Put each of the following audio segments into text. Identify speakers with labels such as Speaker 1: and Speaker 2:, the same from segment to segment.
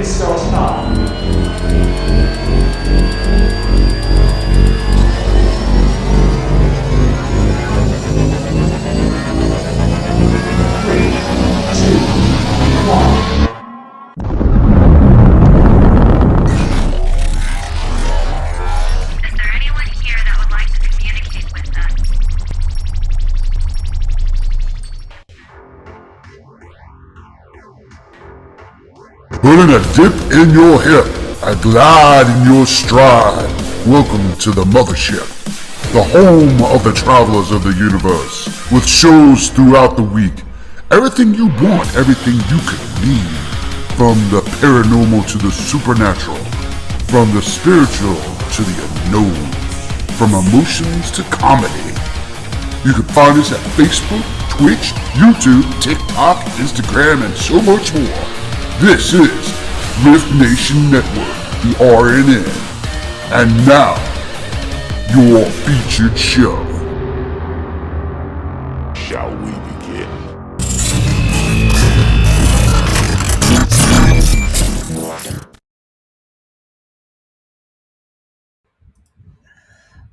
Speaker 1: Activity starts now. Three, two, one.
Speaker 2: Is there anyone here that would like to communicate with us?
Speaker 3: Putting a dip in your hip, a glide in your stride. Welcome to the mothership, the home of the travelers of the universe, with shows throughout the week. Everything you want, everything you could need. From the paranormal to the supernatural, from the spiritual to the unknown, from emotions to comedy. You can find us at Facebook, Twitch, YouTube, TikTok, Instagram, and so much more. This is Rift Nation Network, the RNN. And now, your featured show. Shall we begin?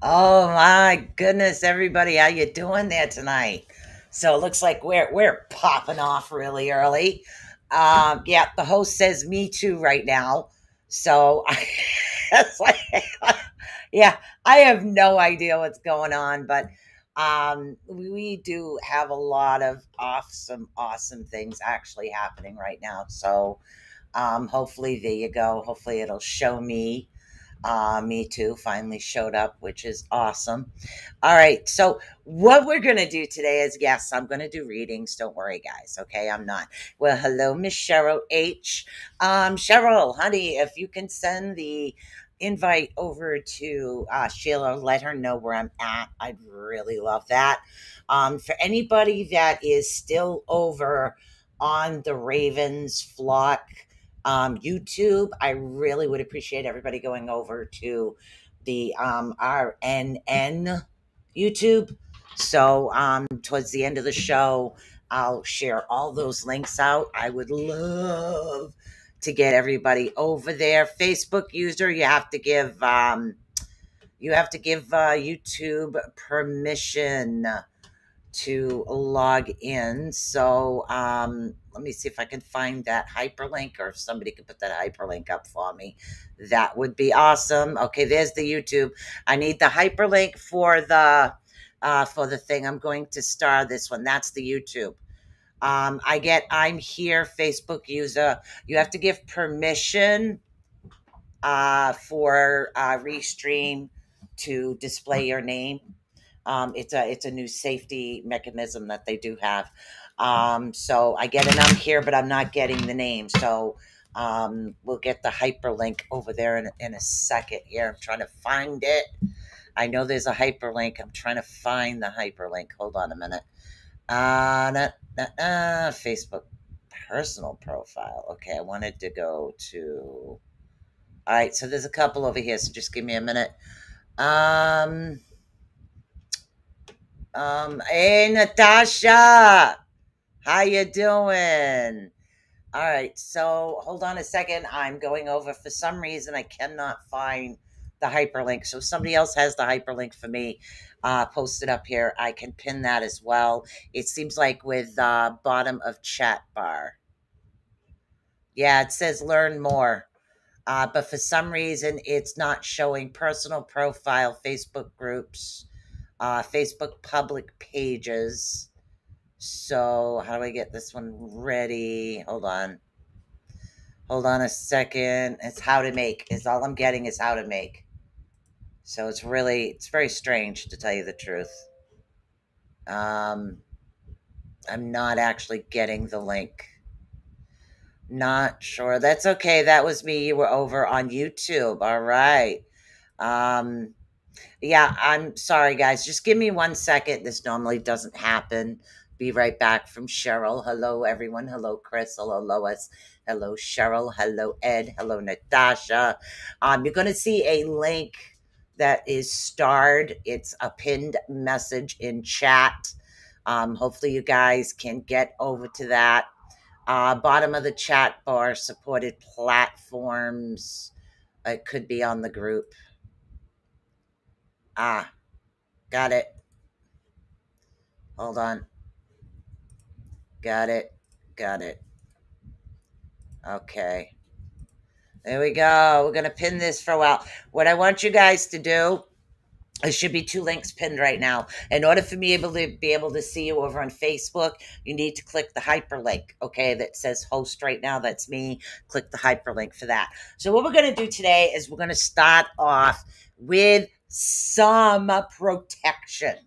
Speaker 4: Oh my goodness, everybody, how you doing there tonight? So it looks like we're popping off really early. Yeah, the host says me too right now. So it's like, yeah, I have no idea what's going on, but we do have a lot of awesome things actually happening right now. So hopefully, there you go. Hopefully, it'll show me. Me too finally showed up, which is awesome. All right. So, what we're going to do today is yes, I'm going to do readings. Don't worry, guys. Okay. I'm not. Well, hello, Miss Cheryl H. Cheryl, honey, if you can send the invite over to Sheila, let her know where I'm at. I'd really love that. For anybody that is still over on the Ravens flock YouTube, I really would appreciate everybody going over to the RNN YouTube. So towards the end of the show, I'll share all those links out. I would love to get everybody over there. Facebook user, you have to give YouTube permission to log in. So let me see if I can find that hyperlink, or if somebody could put that hyperlink up for me. That would be awesome. Okay, there's the YouTube. I need the hyperlink for the thing. I'm going to star this one. That's the YouTube. I'm here, Facebook user. You have to give permission for Restream to display your name. It's a new safety mechanism that they do have. So I get an I'm here, but I'm not getting the name. So we'll get the hyperlink over there in a second here. I'm trying to find it. I know there's a hyperlink. I'm trying to find the hyperlink. Hold on a minute. Facebook personal profile. Okay, I wanted to go to. All right, so there's a couple over here. So just give me a minute. Hey Natasha, how you doing? All right, so hold on a second. I'm going over. For some reason, I cannot find the hyperlink. So if somebody else has the hyperlink for me, post it up here. I can pin that as well. It seems like with bottom of chat bar. Yeah, it says learn more. But for some reason, it's not showing personal profile, Facebook groups, Facebook public pages. So how do I get this one ready? Hold on. Hold on a second. It's how to make. Is all I'm getting is how to make. So it's very strange to tell you the truth. I'm not actually getting the link. Not sure. That's okay. That was me. You were over on YouTube. All right. Um, Yeah, I'm sorry, guys. Just give me 1 second. This normally doesn't happen. Be right back from Cheryl. Hello, everyone. Hello, Chris. Hello, Lois. Hello, Cheryl. Hello, Ed. Hello, Natasha. You're going to see a link that is starred. It's a pinned message in chat. Hopefully, you guys can get over to that. Bottom of the chat bar, supported platforms. It could be on the group. Got it. Hold on. Got it. Got it. Okay. There we go. We're going to pin this for a while. What I want you guys to do, there should be 2 links pinned right now. In order for me to be able to see you over on Facebook, you need to click the hyperlink, okay, that says host right now. That's me. Click the hyperlink for that. So what we're going to do today is we're going to start off with some protection,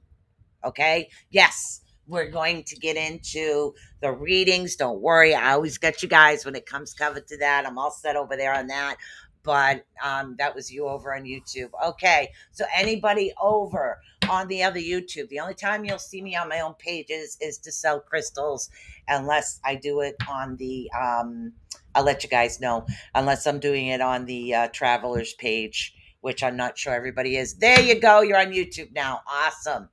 Speaker 4: okay? Yes, we're going to get into the readings. Don't worry. I always got you guys when it comes covered to that. I'm all set over there on that. But that was you over on YouTube. Okay, so anybody over on the other YouTube, the only time you'll see me on my own pages is to sell crystals, unless I do it on the, I'll let you guys know, unless I'm doing it on the travelers page, which I'm not sure everybody is. There you go. You're on YouTube now. Awesome.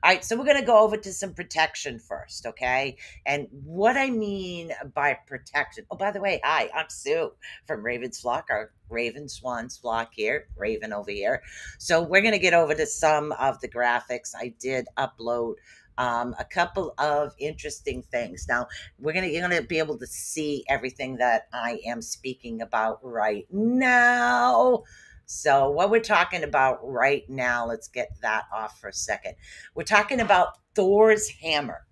Speaker 4: All right, so we're going to go over to some protection first, okay? And what I mean by protection. Oh, by the way, hi, I'm Sue from Raven's Flock, our Raven Swans flock here, Raven over here. So we're going to get over to some of the graphics. I did upload a couple of interesting things. Now, you're going to be able to see everything that I am speaking about right now. So what we're talking about right now, let's get that off for a second. We're talking about Thor's hammer.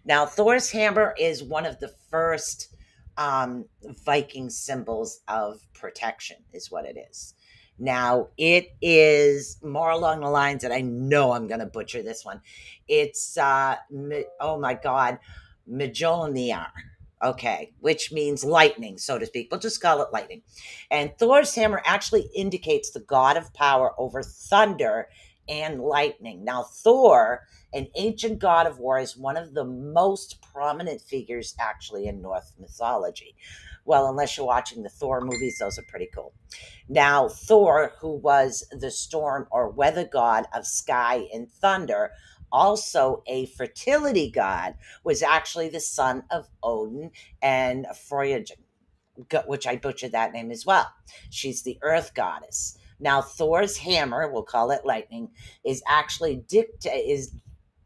Speaker 4: Now, Thor's hammer is one of the first Viking symbols of protection, is what it is. Now, it is more along the lines that I know I'm going to butcher this one. It's, oh my God, Mjolnir. Okay, which means lightning, so to speak. We'll just call it lightning. And Thor's hammer actually indicates the god of power over thunder and lightning. Now, Thor, an ancient god of war, is one of the most prominent figures actually in Norse mythology. Well, unless you're watching the Thor movies, those are pretty cool. Now, Thor, who was the storm or weather god of sky and thunder, also a fertility god, was actually the son of Odin and Freya, which I butchered that name as well. She's the earth goddess. Now, Thor's hammer, we'll call it lightning, is actually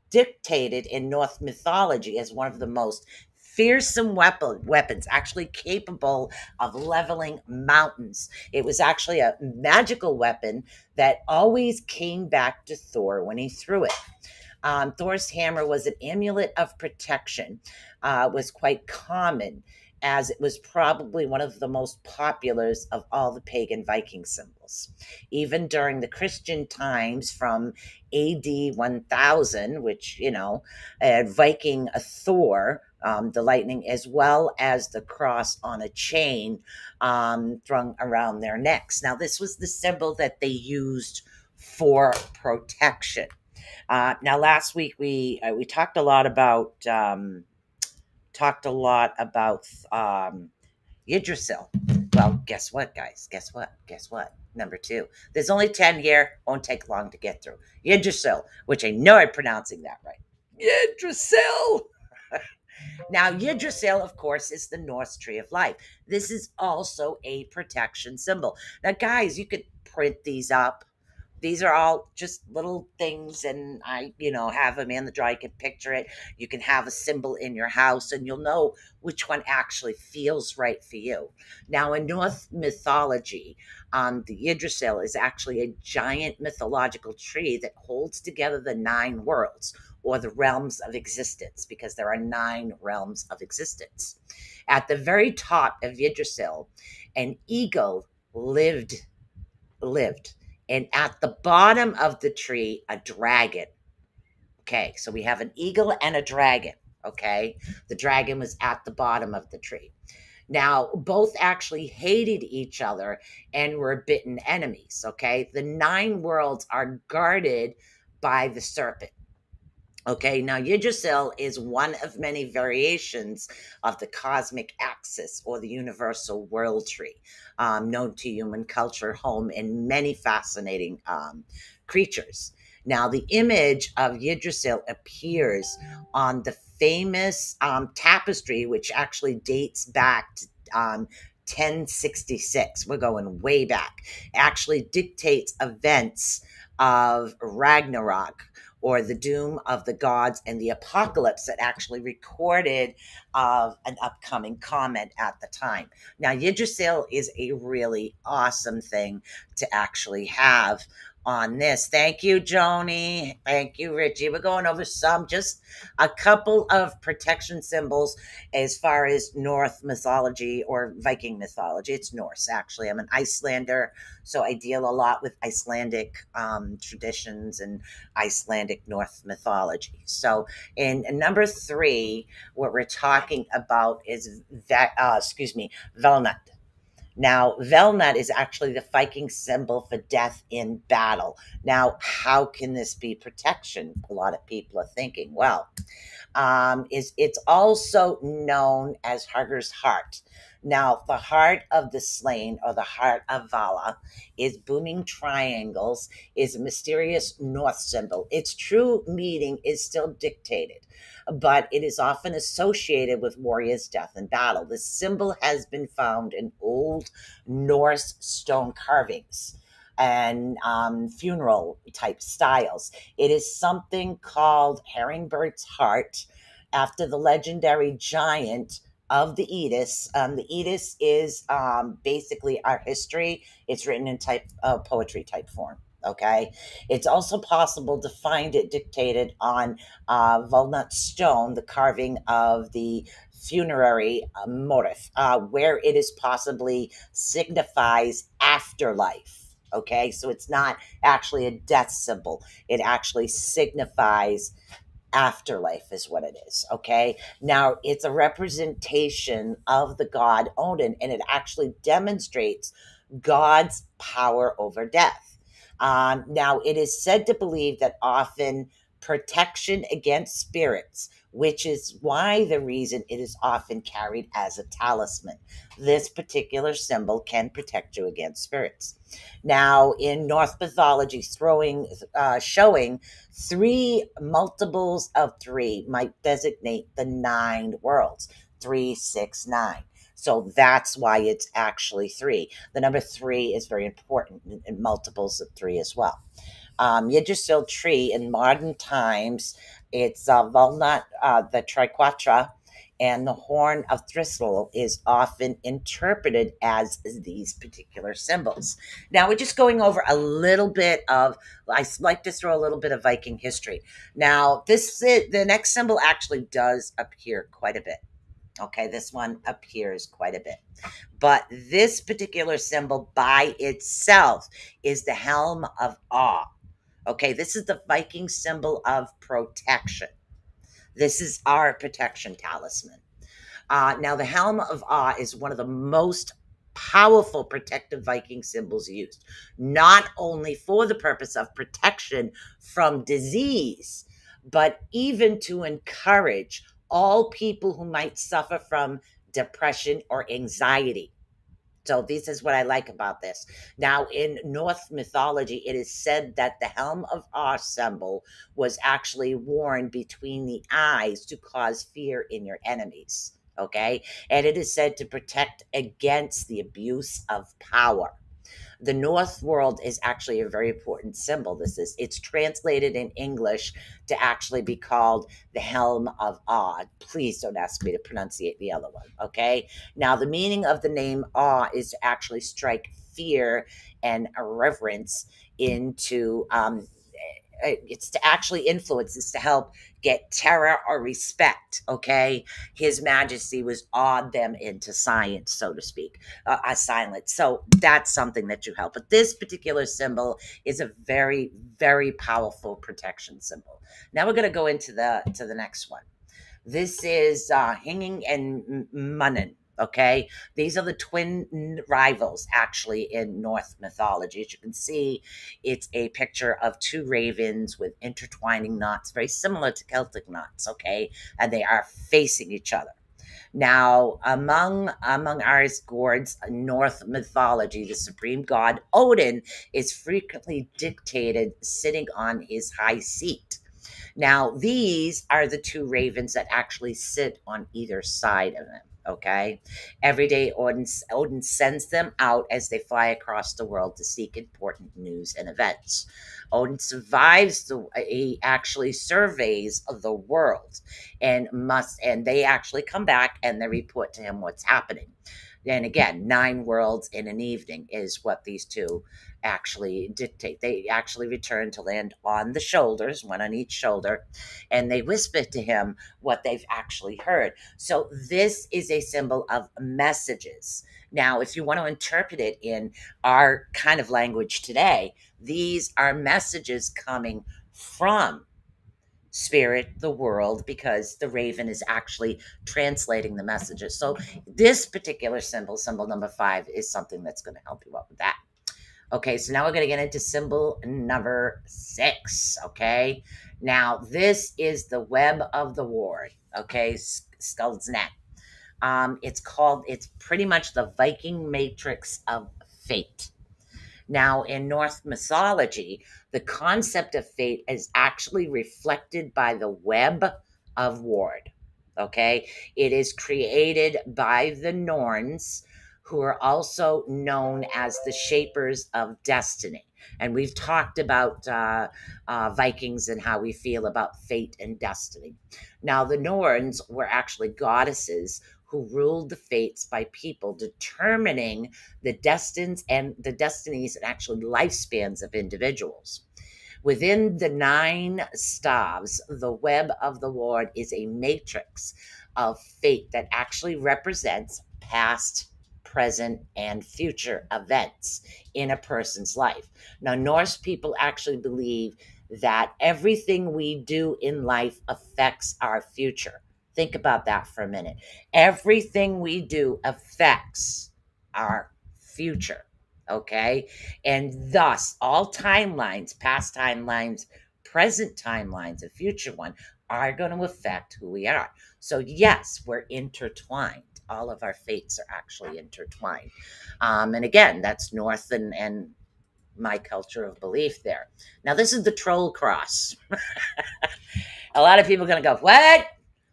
Speaker 4: dictated in Norse mythology as one of the most fearsome weapons, actually capable of leveling mountains. It was actually a magical weapon that always came back to Thor when he threw it. Thor's hammer was an amulet of protection, was quite common, as it was probably one of the most popular of all the pagan Viking symbols. Even during the Christian times from AD 1000, which, Viking Thor, the lightning, as well as the cross on a chain thrown around their necks. Now, this was the symbol that they used for protection. Now, last week we talked a lot about Yggdrasil. Well, guess what, guys? Guess what? Number 2. There's only 10 here. Won't take long to get through. Yggdrasil, which I know I'm pronouncing that right. Yggdrasil. Now, Yggdrasil, of course, is the Norse tree of life. This is also a protection symbol. Now, guys, you could print these up. These are all just little things, and I, have them in the drawer. You can picture it. You can have a symbol in your house, and you'll know which one actually feels right for you. Now, in Norse mythology, the Yggdrasil is actually a giant mythological tree that holds together the 9 worlds, or the realms of existence, because there are 9 realms of existence. At the very top of Yggdrasil, an eagle lived. And at the bottom of the tree, a dragon. Okay, so we have an eagle and a dragon. Okay, the dragon was at the bottom of the tree. Now, both actually hated each other and were bitten enemies. Okay, the 9 worlds are guarded by the serpent. Okay, now Yggdrasil is one of many variations of the cosmic axis, or the universal world tree, known to human culture, home in many fascinating creatures. Now, the image of Yggdrasil appears on the famous tapestry, which actually dates back to 1066. We're going way back. Actually dictates events of Ragnarok, or the doom of the gods and the apocalypse, that actually recorded of an upcoming comet at the time. Now, Yggdrasil is a really awesome thing to actually have on this. Thank you, Joni. Thank you, Richie. We're going over just a couple of protection symbols as far as Norse mythology or Viking mythology. It's Norse, actually. I'm an Icelander, so I deal a lot with Icelandic traditions and Icelandic Norse mythology. So, in number 3, what we're talking about is Velnut. Now, Velnut is actually the Viking symbol for death in battle. Now, how can this be protection? A lot of people are thinking, well, is it's also known as Hugger's heart. Now, the heart of the slain, or the heart of Vala, is booming triangles, is a mysterious North symbol. Its true meaning is still dictated, but it is often associated with warriors' death in battle. The symbol has been found in old Norse stone carvings and funeral type styles. It is something called Herringbird's heart, after the legendary giant of the Edis. The Edis is basically our history. It's written in type poetry type form. Okay, it's also possible to find it dictated on walnut stone, the carving of the funerary motif, where it is possibly signifies afterlife. Okay, so it's not actually a death symbol. It actually signifies afterlife, is what it is. Okay, now it's a representation of the god Odin, and it actually demonstrates God's power over death. Now, it is said to believe that often protection against spirits, which is why the reason it is often carried as a talisman. This particular symbol can protect you against spirits. Now, in Norse mythology, showing 3 multiples of 3 might designate the 9 worlds, 3, 6, 9. So that's why it's actually 3. The number 3 is very important in multiples of 3 as well. Yggdrasil tree in modern times, it's walnut, the triquetra, and the horn of Thistle is often interpreted as these particular symbols. Now, we're just going over a little bit of, I like to throw a little bit of Viking history. Now, the next symbol actually does appear quite a bit. Okay, this one appears quite a bit. But this particular symbol by itself is the helm of Awe. Okay, this is the Viking symbol of protection. This is our protection talisman. Now, the helm of Awe is one of the most powerful protective Viking symbols used, not only for the purpose of protection from disease, but even to encourage all people who might suffer from depression or anxiety. So this is what I like about this. Now, in Norse mythology, it is said that the helm of Ar symbol was actually worn between the eyes to cause fear in your enemies. Okay, and it is said to protect against the abuse of power. The North world is actually a very important symbol. It's translated in English to actually be called the helm of Awe. Please don't ask me to pronunciate the other one. Okay. Now, the meaning of the name Awe is to actually strike fear and reverence into it's to actually influence, it's to help get terror or respect. Okay, his majesty was awed them into science, so to speak, silence. So that's something that you help. But this particular symbol is a very, very powerful protection symbol. Now we're going to go into the next one. This is Hinging and Munnin. Okay, these are the twin rivals actually in Norse mythology. As you can see, it's a picture of 2 ravens with intertwining knots, very similar to Celtic knots. Okay, and they are facing each other. Now, among our gods, Norse mythology, the supreme god Odin is frequently dictated sitting on his high seat. Now, these are the two ravens that actually sit on either side of him. Okay. Every day, Odin sends them out as they fly across the world to seek important news and events. Odin survives he actually surveys the world and they actually come back and they report to him what's happening. And again, 9 worlds in an evening is what these two actually dictate. They actually return to land on the shoulders, one on each shoulder, and they whisper to him what they've actually heard. So this is a symbol of messages. Now, if you want to interpret it in our kind of language today, these are messages coming from spirit, the world, because the raven is actually translating the messages. So this particular symbol number 5, is something that's going to help you out with that. Okay, so now we're going to get into symbol number 6. Okay, now this is the web of the ward. Okay, skull's neck. It's pretty much the Viking matrix of fate. Now, in Norse mythology, the concept of fate is actually reflected by the web of ward. Okay, it is created by the Norns, who are also known as the shapers of destiny. And we've talked about Vikings and how we feel about fate and destiny. Now, the Norns were actually goddesses who ruled the fates by people determining the destinies and actually lifespans of individuals. Within the 9 staves, the web of the ward is a matrix of fate that actually represents past, present, and future events in a person's life. Now, Norse people actually believe that everything we do in life affects our future. Think about that for a minute. Everything we do affects our future. Okay. And thus, all timelines, past timelines, present timelines, a future one, are going to affect who we are. So, yes, we're intertwined. All of our fates are actually intertwined. And again, that's North and my culture of belief there. Now, this is the troll cross. A lot of people are going to go, what?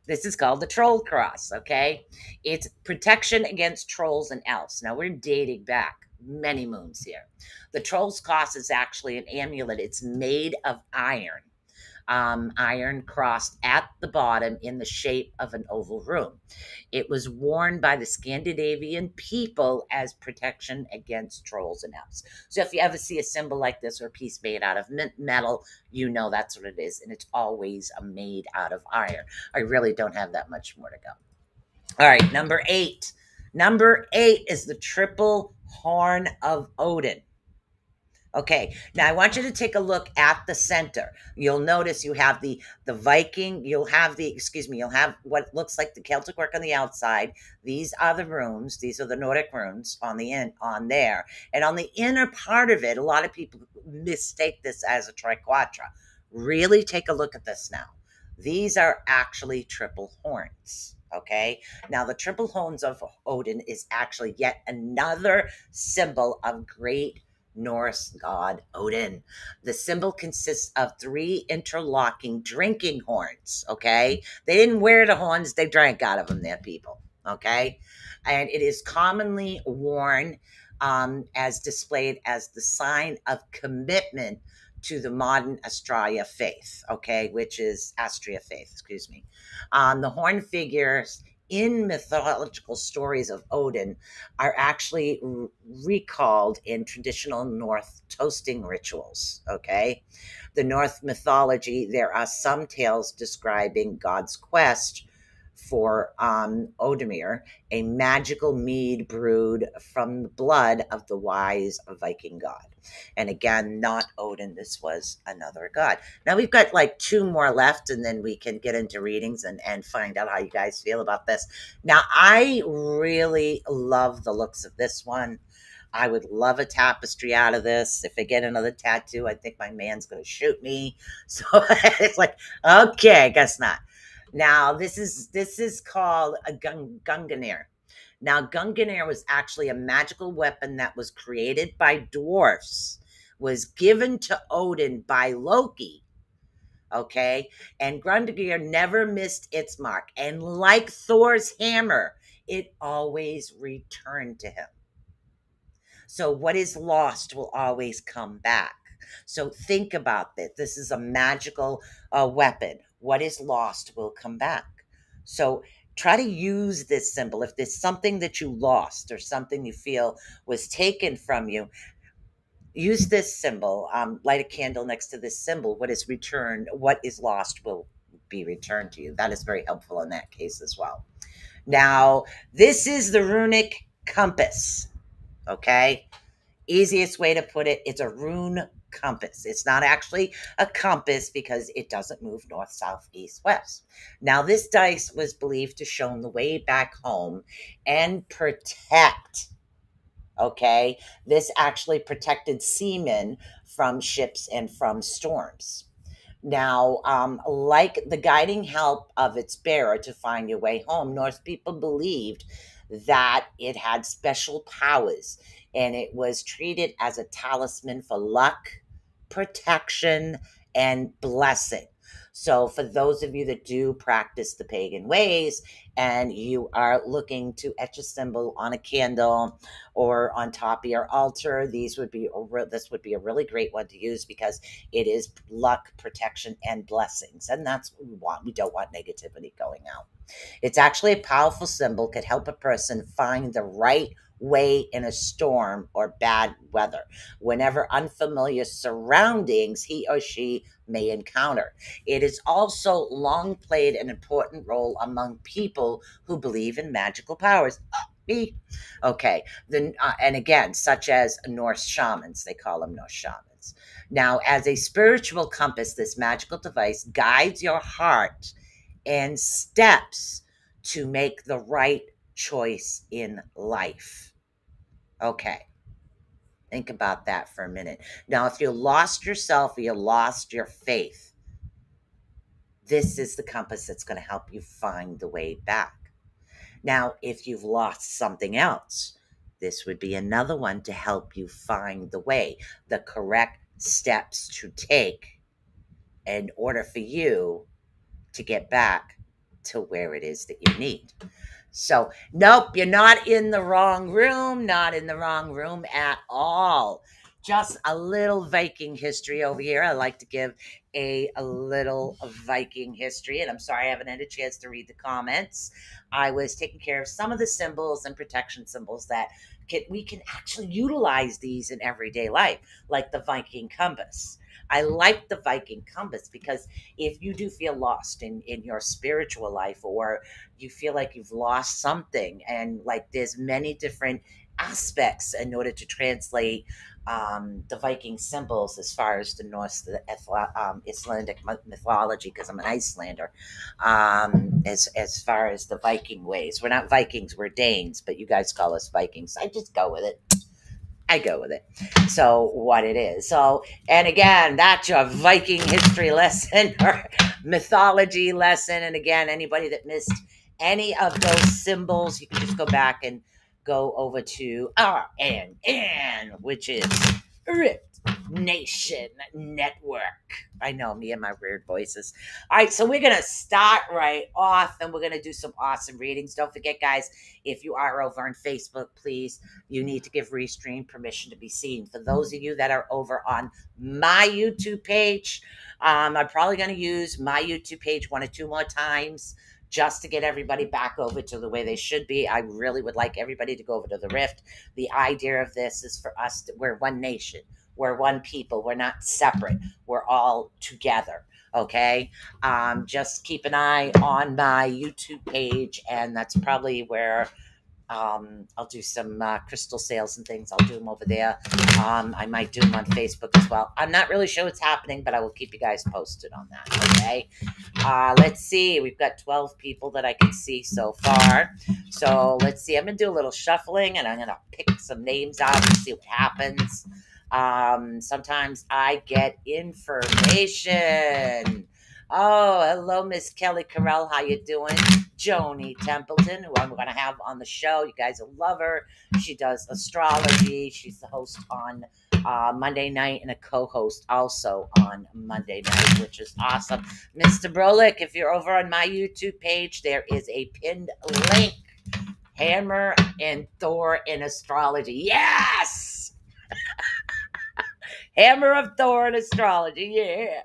Speaker 4: This is called the troll cross, okay? It's protection against trolls and elves. Now, we're dating back many moons here. The troll's cross is actually an amulet. It's made of iron. Iron crossed at the bottom in the shape of an oval room. It was worn by the Scandinavian people as protection against trolls and elves. So if you ever see a symbol like this or a piece made out of metal, you know that's what it is. And it's always made out of iron. I really don't have that much more to go. All right, number 8. Number 8 is the triple horn of Odin. Okay, now I want you to take a look at the center. You'll notice you have the Viking, you'll have what looks like the Celtic work on the outside. These are the runes, these are the Nordic runes on there. And on the inner part of it, a lot of people mistake this as a triquetra. Really take a look at this now. These are actually triple horns. Okay, now the triple horns of Odin is actually yet another symbol of great Norse god Odin. The symbol consists of 3 interlocking drinking horns. Okay, they didn't wear the horns, they drank out of them, there, people. Okay, and it is commonly worn as displayed as the sign of commitment to the modern Astria faith, okay, which is Astria faith, excuse me. The horn figures in mythological stories of Odin are actually recalled in traditional Norse toasting rituals, okay? The Norse mythology, there are some tales describing God's quest for Odemir, a magical mead brewed from the blood of the wise Viking god. And again, not Odin, this was another god. Now we've got like 2 more left, and then we can get into readings and find out how you guys feel about this. Now, I really love the looks of this one. I would love a tapestry out of this. If I get another tattoo, I think my man's going to shoot me. So it's like, okay, guess not. Now, this is called a Gungnir. Now, Gungnir was actually a magical weapon that was created by dwarfs, was given to Odin by Loki, Okay. And Grundigir never missed its mark. And like Thor's hammer, it always returned to him. So what is lost will always come back. So think about this. This is a magical weapon. What is lost will come back. So try to use this symbol. If there's something that you lost or something you feel was taken from you, use this symbol. Light a candle next to this symbol. What is returned, what is lost will be returned to you. That is very helpful in that case as well. Now, this is the runic compass. Okay. Easiest way to put it, it's a rune compass. It's not actually a compass because it doesn't move north, south, east, west. Now, this dice was believed to show the way back home and protect. Okay, this actually protected seamen from ships and from storms. Now, like the guiding help of its bearer to find your way home, Norse people believed that it had special powers and it was treated as a talisman for luck, protection, and blessing. So, for those of you that do practice the pagan ways and you are looking to etch a symbol on a candle or on top of your altar, this would be a really great one to use because it is luck, protection, and blessings. And that's what we want. We don't want negativity going out. It's actually a powerful symbol, could help a person find the right way in a storm or bad weather, whenever unfamiliar surroundings he or she may encounter. It has also long played an important role among people who believe in magical powers. Me. Okay. And again, such as Norse shamans, they call them Norse shamans. Now, as a spiritual compass, this magical device guides your heart and steps to make the right choice in life. Okay. Think about that for a minute. Now, if you lost yourself or you lost your faith, this is the compass that's going to help you find the way back. Now, if you've lost something else, this would be another one to help you find the way, the correct steps to take in order for you to get back to where it is that you need. So, nope, you're not in the wrong room, not in the wrong room at all. Just a little Viking history over here. I like to give a little Viking history, and I'm sorry I haven't had a chance to read the comments. I was taking care of some of the symbols and protection symbols that we can actually utilize these in everyday life, like the Viking compass. I like the Viking compass because if you do feel lost in your spiritual life, or you feel like you've lost something, and like there's many different aspects in order to translate the Viking symbols as far as the Norse, the Icelandic mythology, because I'm an Icelander, as far as the Viking ways. We're not Vikings, we're Danes, but you guys call us Vikings. I just go with it. I go with it. So what it is. So, and again, that's your Viking history lesson or mythology lesson. And again, anybody that missed any of those symbols, you can just go back and go over to RNN, which is Rift Nation Network. I know, me and my weird voices. All right, so we're going to start right off and we're going to do some awesome readings. Don't forget, guys, if you are over on Facebook, please, you need to give Restream permission to be seen. For those of you that are over on my YouTube page, I'm probably going to use my YouTube page 1 or 2 more times just to get everybody back over to the way they should be. I really would like everybody to go over to the Rift. The idea of this is for us we're one nation. We're one people. We're not separate. We're all together. Okay. Just keep an eye on my YouTube page, and that's probably where I'll do some crystal sales and things. I'll do them over there. I might do them on Facebook as well. I'm not really sure what's happening, but I will keep you guys posted on that. Okay. Let's see. We've got 12 people that I can see so far. So let's see. I'm going to do a little shuffling, and I'm going to pick some names out and see what happens. Sometimes I get information. Oh, hello, Miss Kelly Carell. How you doing? Joni Templeton, who I'm going to have on the show. You guys will love her. She does astrology. She's the host on Monday night and a co-host also on Monday night, which is awesome. Mr. Brolick, if you're over on my YouTube page, there is a pinned link. Hammer and Thor in astrology. Yes! Hammer of Thor in astrology. Yeah.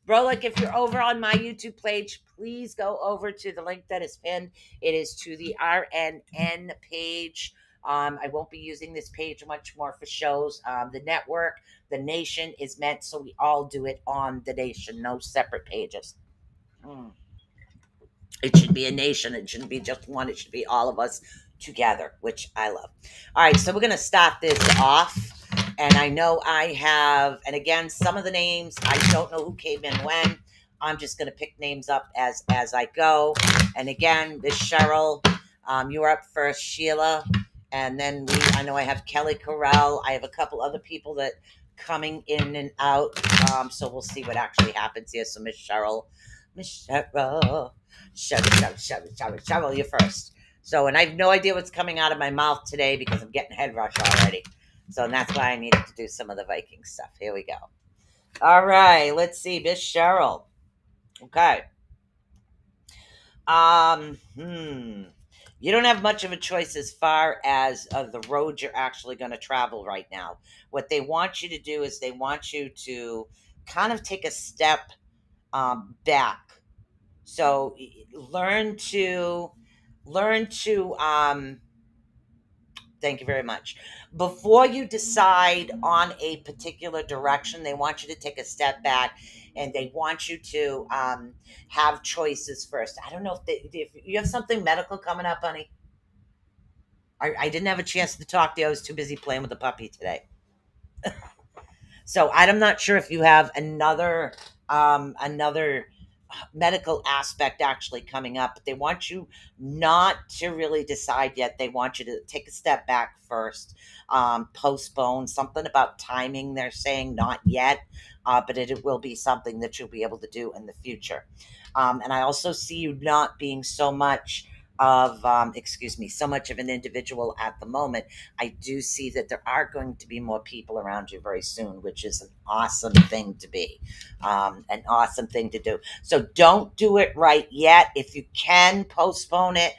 Speaker 4: Brolick, if you're over on my YouTube page, please go over to the link that is pinned. It is to the RNN page. I won't be using this page much more for shows. The network, the nation is meant so we all do it on the nation, no separate pages. It should be a nation. It shouldn't be just one. It should be all of us together, which I love. All right, so we're going to start this off. And I know I have, and again, some of the names, I don't know who came in when. I'm just going to pick names up as I go. And again, this Cheryl, you are up first, Sheila. And then I know I have Kelly Corral. I have a couple other people that coming in and out. So we'll see what actually happens here. So Miss Cheryl, Cheryl, you're first. So, and I have no idea what's coming out of my mouth today because I'm getting head rush already. So, and that's why I needed to do some of the Viking stuff. Here we go. All right, let's see, Miss Cheryl. Okay. You don't have much of a choice as far as the road you're actually going to travel right now. What they want you to do is they want you to kind of take a step back. So learn to thank you very much. Before you decide on a particular direction, they want you to take a step back and they want you to have choices first. I don't know if you have something medical coming up, honey. I didn't have a chance to talk to you. I was too busy playing with the puppy today. So I'm not sure if you have another medical aspect actually coming up, but they want you not to really decide yet. They want you to take a step back first, postpone something about timing. They're saying not yet, but it will be something that you'll be able to do in the future. And I also see you not being so much of so much of an individual at the moment. I do see that there are going to be more people around you very soon, which is an awesome thing to be, an awesome thing to do. So don't do it right yet. If you can postpone it,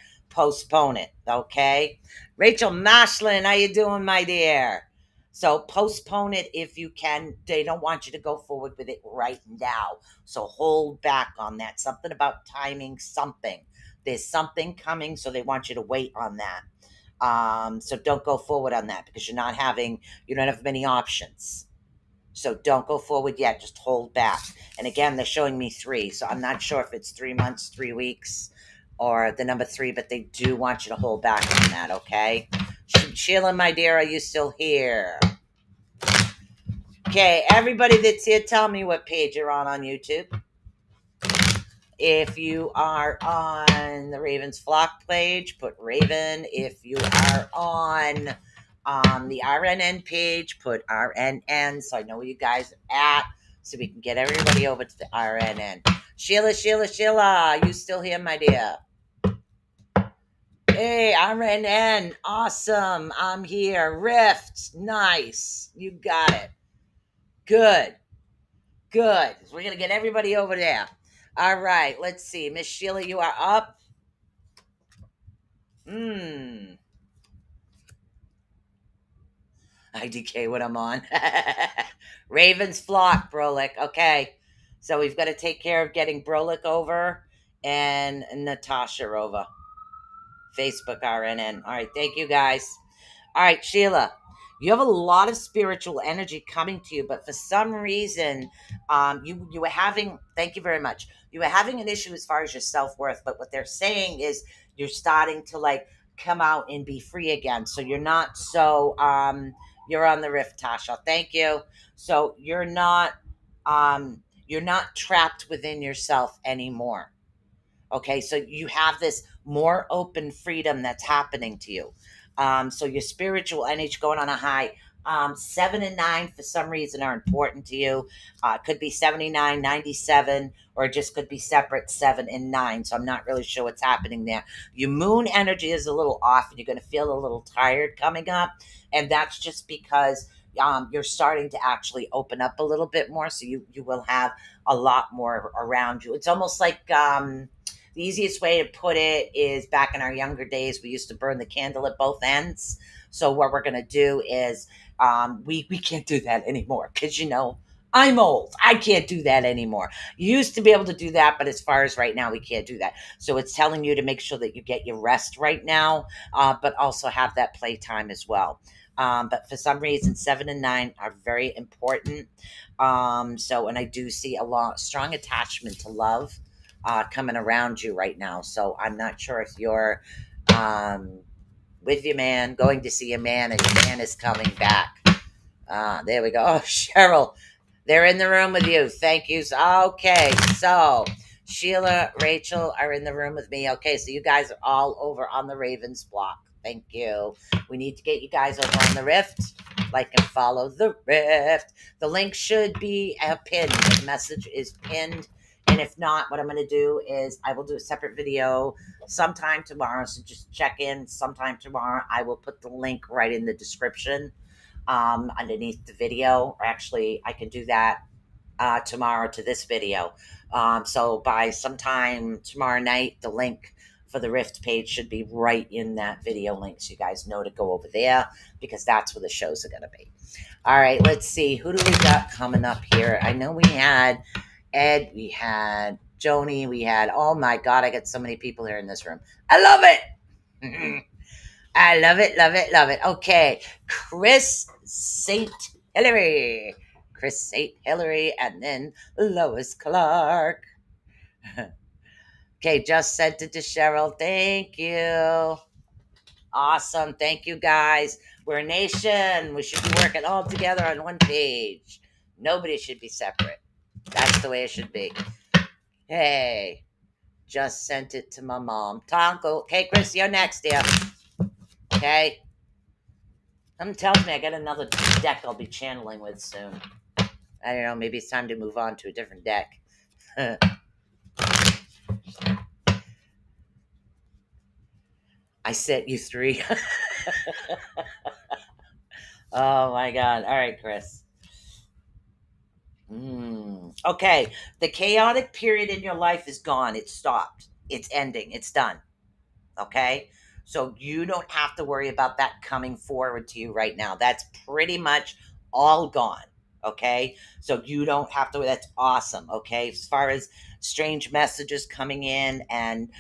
Speaker 4: okay? Rachel Mashlin, how you doing, my dear? So postpone it if you can. They don't want you to go forward with it right now. So hold back on that. Something about timing, something. There's something coming, so they want you to wait on that. So don't go forward on that because you don't have many options. So don't go forward yet. Just hold back. And again, they're showing me 3. So I'm not sure if it's 3 months, 3 weeks, or the number 3, but they do want you to hold back on that, okay? Sheila, my dear, are you still here? Okay, everybody that's here, tell me what page you're on YouTube. If you are on the Ravens Flock page, put Raven. If you are on the RNN page, put RNN, so I know where you guys are at, so we can get everybody over to the RNN. Sheila, you still here, my dear? Hey, RNN, awesome. I'm here. R.I.F.T, nice. You got it. Good. We're going to get everybody over there. All right, let's see. Miss Sheila, you are up. IDK what I'm on. Ravens Flock, Brolick. Okay. So we've got to take care of getting Brolick over and Natasha over. Facebook RNN. All right, thank you guys. All right, Sheila, you have a lot of spiritual energy coming to you, but for some reason, you were having. Thank you very much. You were having an issue as far as your self-worth, but what they're saying is you're starting to come out and be free again. So you're not so. You're on the rift, Tasha. Thank you. So you're not trapped within yourself anymore. Okay, so you have this more open freedom that's happening to you. So your spiritual energy going on a high. 7 and 9 for some reason are important to you. Could be 79, 97, or it just could be separate 7 and 9. So I'm not really sure what's happening there. Your moon energy is a little off and you're going to feel a little tired coming up. And that's just because you're starting to actually open up a little bit more, so you will have a lot more around you. It's almost like the easiest way to put it is back in our younger days, we used to burn the candle at both ends. So what we're gonna do is we can't do that anymore because I'm old. I can't do that anymore. You used to be able to do that, but as far as right now, we can't do that. So it's telling you to make sure that you get your rest right now, but also have that playtime as well. But for some reason, 7 and 9 are very important. And I do see a lot strong attachment to love coming around you right now. So I'm not sure if you're um, with your man, going to see a man, and your man is coming back. There we go. Oh, Cheryl, they're in the room with you. Thank you. Okay, so Sheila, Rachel are in the room with me. Okay, so you guys are all over on the Ravens block. Thank you. We need to get you guys over on the Rift. Like and follow the Rift. The link should be pinned. The message is pinned. And if not, what I'm going to do is I will do a separate video sometime tomorrow. So just check in sometime tomorrow. I will put the link right in the description underneath the video. Or actually, I can do that tomorrow to this video. So by sometime tomorrow night, the link for the Rift page should be right in that video link, so you guys know to go over there because that's where the shows are going to be. All right, let's see. Who do we got coming up here? I know we had Ed, we had Joni, we had, oh my God, I got so many people here in this room. I love it. I love it, love it, love it. Okay, Chris St. Hillary. Chris St. Hillary, and then Lois Clark. Okay, just sent it to Cheryl. Thank you. Awesome. Thank you, guys. We're a nation. We should be working all together on one page. Nobody should be separate. That's the way it should be. Hey, just sent it to my mom. Tonko. Okay, Chris, you're next, dear. Okay. Something tells me I got another deck I'll be channeling with soon. I don't know. Maybe it's time to move on to a different deck. I sent you 3. Oh my God. All right, Chris. Okay. The chaotic period in your life is gone. It's stopped. It's ending. It's done. Okay. So you don't have to worry about that coming forward to you right now. That's pretty much all gone. Okay. So you don't have to, that's awesome. Okay. As far as strange messages coming in and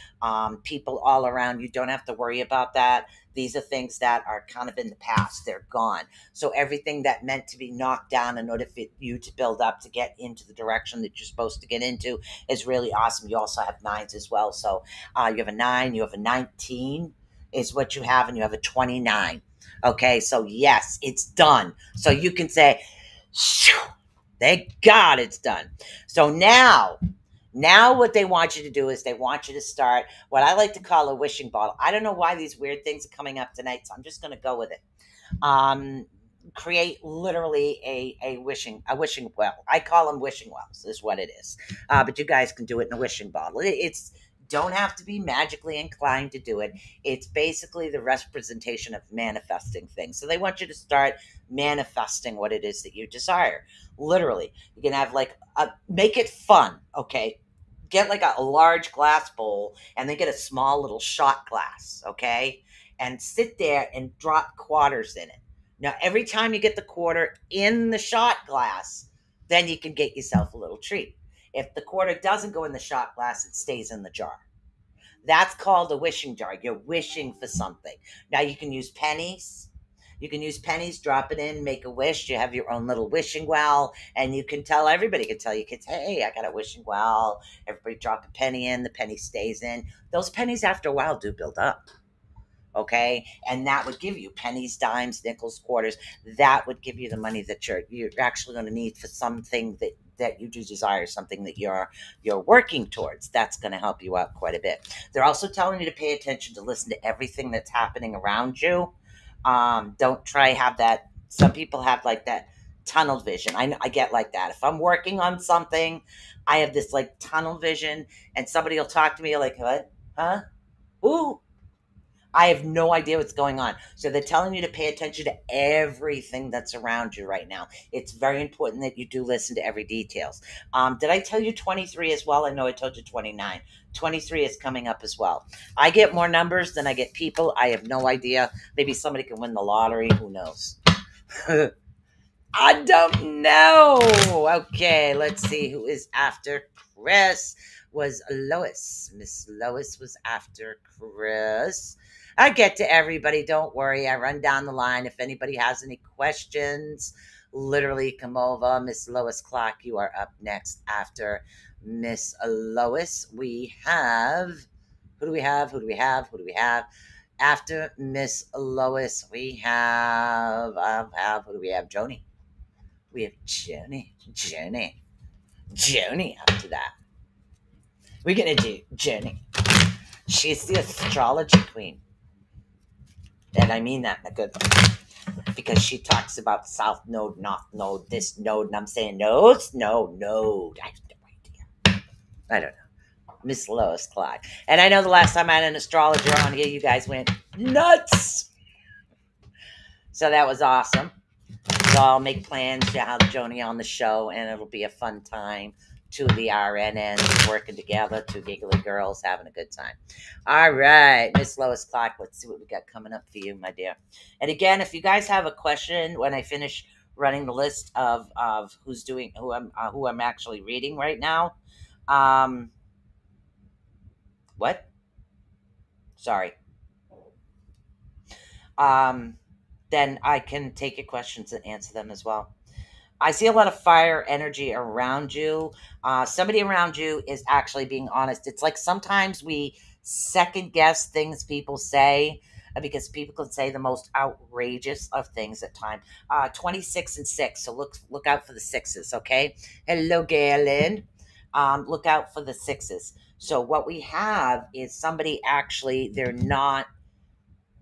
Speaker 4: people all around, you don't have to worry about that. These are things that are kind of in the past. They're gone. So everything that meant to be knocked down in order for you to build up to get into the direction that you're supposed to get into is really awesome. You also have 9s as well. So you have a 9, you have a 19 is what you have, and you have a 29. Okay, so yes, it's done. So you can say, thank God it's done. So now what they want you to do is they want you to start what I like to call a wishing bottle. I don't know why these weird things are coming up tonight, so I'm just going to go with it. Create literally a wishing well. I call them wishing wells is what it is. But you guys can do it in a wishing bottle. It's don't have to be magically inclined to do it. It's basically the representation of manifesting things. So they want you to start manifesting what it is that you desire. Literally, you can have make it fun. Okay, get like a large glass bowl and then get a small little shot glass. Okay, and sit there and drop quarters in it. Now, every time you get the quarter in the shot glass, then you can get yourself a little treat. If the quarter doesn't go in the shot glass, it stays in the jar. That's called a wishing jar. You're wishing for something. Now, you can use pennies. You can use pennies, drop it in, make a wish. You have your own little wishing well, and you can tell everybody can tell your kids, hey, I got a wishing well. Everybody drop a penny in, the penny stays in. Those pennies after a while do build up. Okay, and that would give you pennies, dimes, nickels, quarters. That would give you the money that you're actually going to need for something that you do desire, something that you're working towards. That's going to help you out quite a bit. They're also telling you to pay attention, to listen to everything that's happening around you. Don't try have that. Some people have like that tunnel vision. I get like that. If I'm working on something, I have this like tunnel vision, and somebody will talk to me like, what? Huh? Ooh. I have no idea what's going on. So they're telling you to pay attention to everything that's around you right now. It's very important that you do listen to every details. Did I tell you 23 as well? I know I told you 29. 23 is coming up as well. I get more numbers than I get people. I have no idea. Maybe somebody can win the lottery. Who knows? I don't know. Okay, let's see who is after Chris. Was Lois. Miss Lois was after Chris. I get to everybody. Don't worry. I run down the line. If anybody has any questions, literally come over. Miss Lois Clark, you are up next after Miss Lois. We have. Who do we have? Who do we have? Who do we have? After Miss Lois, we have who do we have? Joni. We have Joni after that. We're gonna do Joni. She's the astrology queen. And I mean that in a good way. Because she talks about South Node, North Node, this node, and I'm saying nodes? No, node. I have no idea. I don't know. Miss Lois Clark. And I know the last time I had an astrologer on here, you guys went nuts. So that was awesome. So I'll make plans to have Joni on the show, and it'll be a fun time. Two of the RNNs working together, two giggly girls having a good time. All right, Miss Lois Clark, let's see what we got coming up for you, my dear. And again, if you guys have a question when I finish running the list of who's doing who I'm actually reading right now, what? Sorry. Then I can take your questions and answer them as well. I see a lot of fire energy around you. Somebody around you is actually being honest. It's like sometimes we second guess things people say because people can say the most outrageous of things at time. 26 and 6. So look out for the sixes, okay? Hello, Galen. Look out for the sixes. So what we have is somebody actually, they're not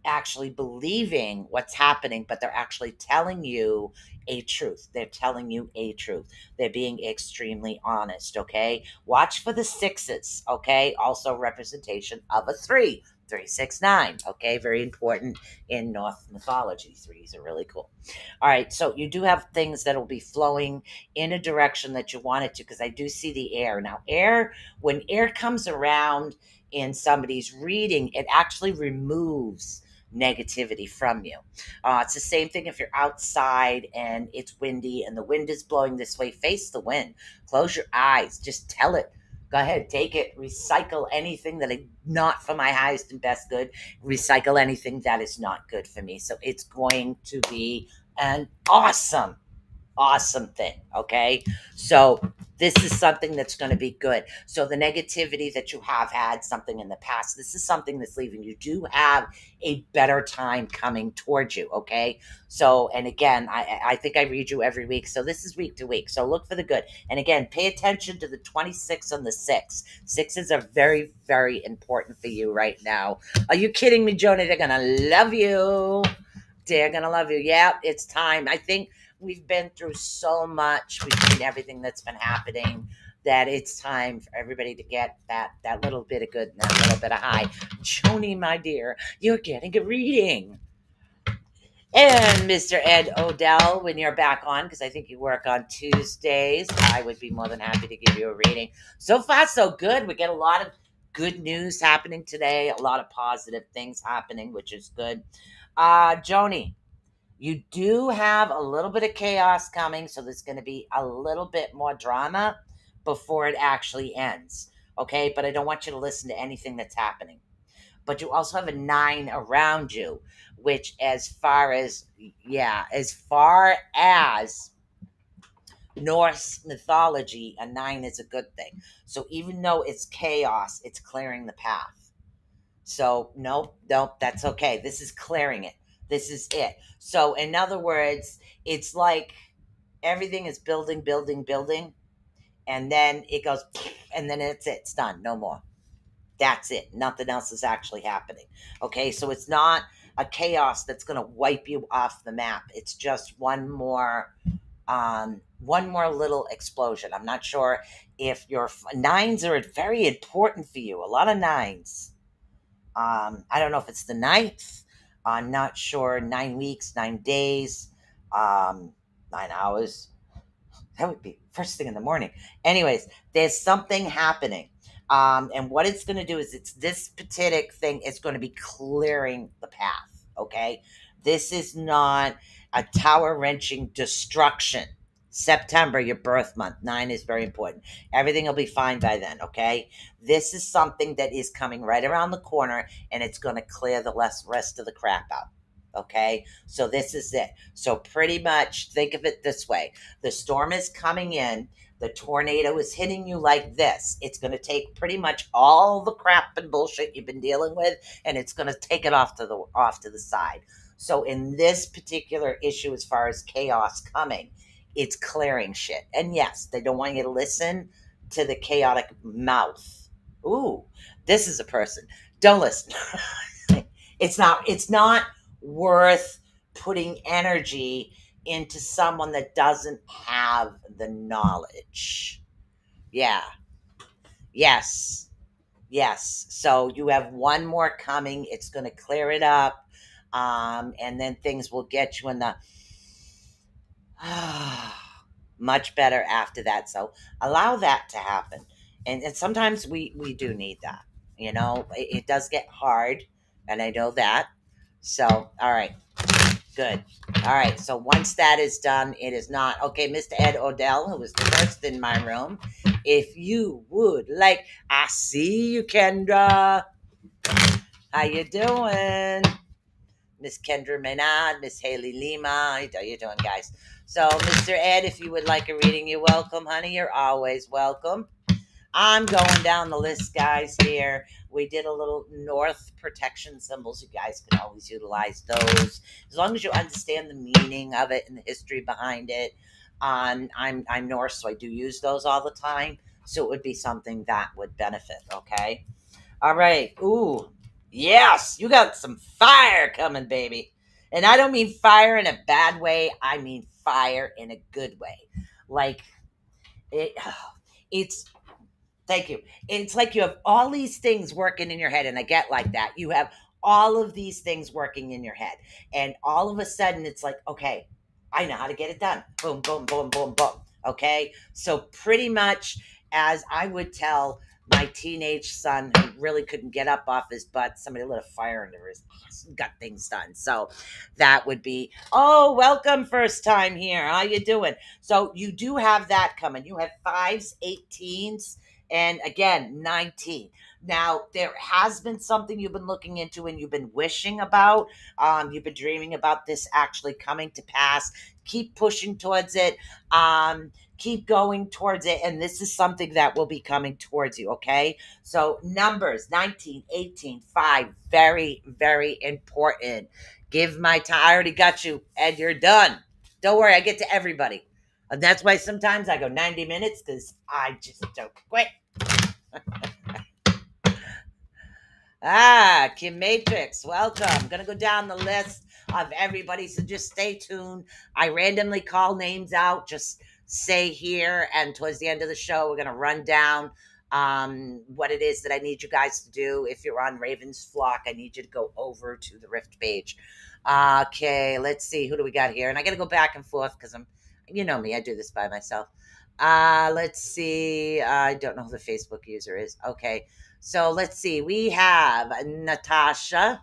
Speaker 4: actually believing what's happening, but they're actually telling you a truth. They're telling you a truth. They're being extremely honest, okay? Watch for the sixes, okay? Also representation of a three. 369, okay? Very important in Norse mythology. Threes are really cool. All right, so you do have things that will be flowing in a direction that you want it to, because I do see the air. Now, air, when air comes around in somebody's reading, it actually removes negativity from you. It's the same thing if you're outside and it's windy and the wind is blowing this way. Face the wind. Close your eyes. Just tell it. Go ahead, take it. Recycle anything that is not for my highest and best good. Recycle anything that is not good for me. So it's going to be an awesome thing. Okay. So this is something that's going to be good. So the negativity that you have had something in the past, this is something that's leaving. You do have a better time coming towards you. Okay. So, and again, I think I read you every week. So this is week to week. So look for the good. And again, pay attention to the 26 and the 6. Sixes are very, very important for you right now. Are you kidding me, Joni? They're going to love you. They're going to love you. Yeah, it's time. I think we've been through so much between everything that's been happening that it's time for everybody to get that little bit of good and that little bit of high. Joni, my dear, you're getting a reading. And Mr. Ed Odell, when you're back on, because I think you work on Tuesdays, I would be more than happy to give you a reading. So far, so good. We get a lot of good news happening today, a lot of positive things happening, which is good. Joni, you do have a little bit of chaos coming, so there's going to be a little bit more drama before it actually ends. Okay, but I don't want you to listen to anything that's happening. But you also have a 9 around you, which as far as Norse mythology, a 9 is a good thing. So even though it's chaos, it's clearing the path. So nope, that's okay. This is clearing it. This is it. So in other words, it's like everything is building, and then it goes, and then it's done. No more. That's it. Nothing else is actually happening. Okay, so it's not a chaos that's going to wipe you off the map. It's just one more little explosion. I'm not sure if your 9s are very important for you. A lot of 9s. I don't know if it's the ninth. I'm not sure. 9 weeks, 9 days, 9 hours. That would be first thing in the morning. Anyways, there's something happening. And what it's going to do is it's this particular thing is going to be clearing the path. Okay. This is not a tower wrenching destruction. September, your birth month. 9 is very important. Everything will be fine by then. Okay. This is something that is coming right around the corner and it's going to clear the rest of the crap out. Okay. So this is it. So pretty much think of it this way: the storm is coming in. The tornado is hitting you like this. It's going to take pretty much all the crap and bullshit you've been dealing with, and it's going to take it off to the side. So in this particular issue, as far as chaos coming, it's clearing shit. And yes, they don't want you to listen to the chaotic mouth. Ooh, this is a person. Don't listen. It's not worth putting energy into someone that doesn't have the knowledge. Yeah. Yes. Yes. So you have one more coming. It's going to clear it up. And then things will get you in the much better after that. So allow that to happen. And sometimes we do need that. It does get hard. And I know that. So, all right. Good. All right. So once that is done, it is not okay. Mr. Ed Odell, who was the first in my room, if you would like, I see you, Kendra. How you doing, Miss Kendra Menard, Miss Haley Lima? How you doing, guys? So, Mr. Ed, if you would like a reading, you're welcome, honey. You're always welcome. I'm going down the list, guys, here. We did a little North protection symbols. You guys can always utilize those as long as you understand the meaning of it and the history behind it. I'm Norse, so I do use those all the time. So it would be something that would benefit, okay? All right. Ooh, yes, you got some fire coming, baby. And I don't mean fire in a bad way. I mean fire in a good way. Like, it, it's Thank you. It's like you have all these things working in your head, and I get like that. You have all of these things working in your head, and all of a sudden it's like, okay, I know how to get it done. Boom, boom, boom, boom, boom. Okay. So, pretty much, as I would tell my teenage son who really couldn't get up off his butt, somebody lit a fire under his ass and got things done. So, that would be, oh, welcome, first time here. How you doing? So, you do have that coming. You have fives, 18s, and again 19. Now there has been something you've been looking into and you've been wishing about. You've been dreaming about this actually coming to pass. Keep pushing towards it. Keep going towards it, and this is something that will be coming towards you. Okay, so numbers 19, 18, 5, very, very important. Give my time. I already got you, Ed. You're done. Don't worry, I get to everybody. And that's why sometimes I go 90 minutes because I just don't quit. Kim Matrix, welcome. I'm going to go down the list of everybody, so just stay tuned. I randomly call names out. Just say here, and towards the end of the show, we're going to run down what it is that I need you guys to do. If you're on Raven's Flock, I need you to go over to the Rift page. Okay, let's see. Who do we got here? And I got to go back and forth because you know me, I do this by myself. Let's see. I don't know who the Facebook user is. Okay. So let's see. We have Natasha.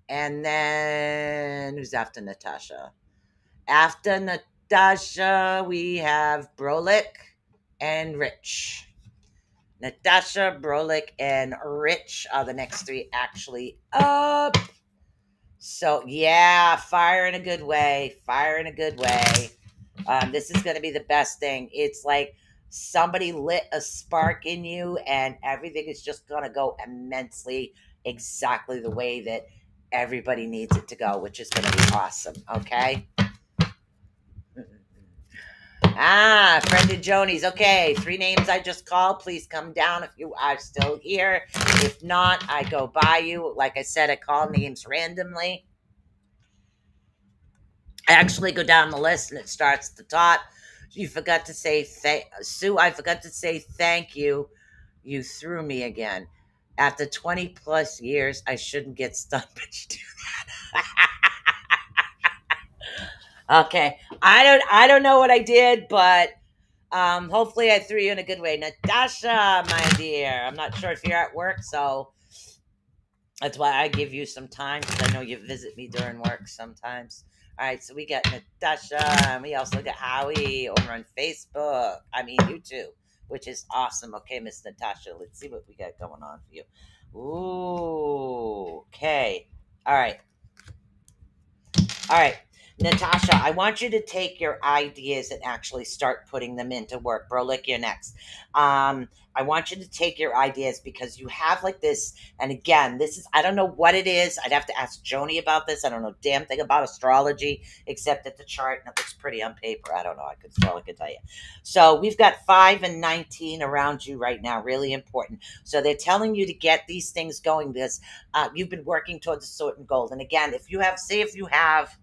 Speaker 4: And then who's after Natasha? After Natasha, we have Brolick and Rich. Natasha, Brolick, and Rich are the next three actually up. So yeah, fire in a good way. Fire in a good way. This is going to be the best thing. It's like somebody lit a spark in you, and everything is just going to go immensely exactly the way that everybody needs it to go, which is going to be awesome. Okay. Friend of Joni's. Okay, 3 names I just called. Please come down if you are still here. If not, I go by you. Like I said, I call names randomly. I actually go down the list and it starts at the top. You forgot to say Sue. I forgot to say thank you. You threw me again. After 20 plus years, I shouldn't get stung, but you do. Okay. I don't know what I did, but hopefully I threw you in a good way. Natasha, my dear. I'm not sure if you're at work, so that's why I give you some time, because I know you visit me during work sometimes. All right, so we got Natasha, and we also got Howie over on Facebook. I mean, YouTube, which is awesome. Okay, Miss Natasha, let's see what we got going on for you. Ooh, okay. All right. All right, Natasha, I want you to take your ideas and actually start putting them into work. Brolik, you're next. I want you to take your ideas, because you have like this, and again, this is, I don't know what it is. I'd have to ask Joni about this. I don't know damn thing about astrology, except that the chart, and it looks pretty on paper. I don't know. I could tell you. So we've got 5 and 19 around you right now. Really important. So they're telling you to get these things going, because you've been working towards a certain goal. And again, if you have, say, if you have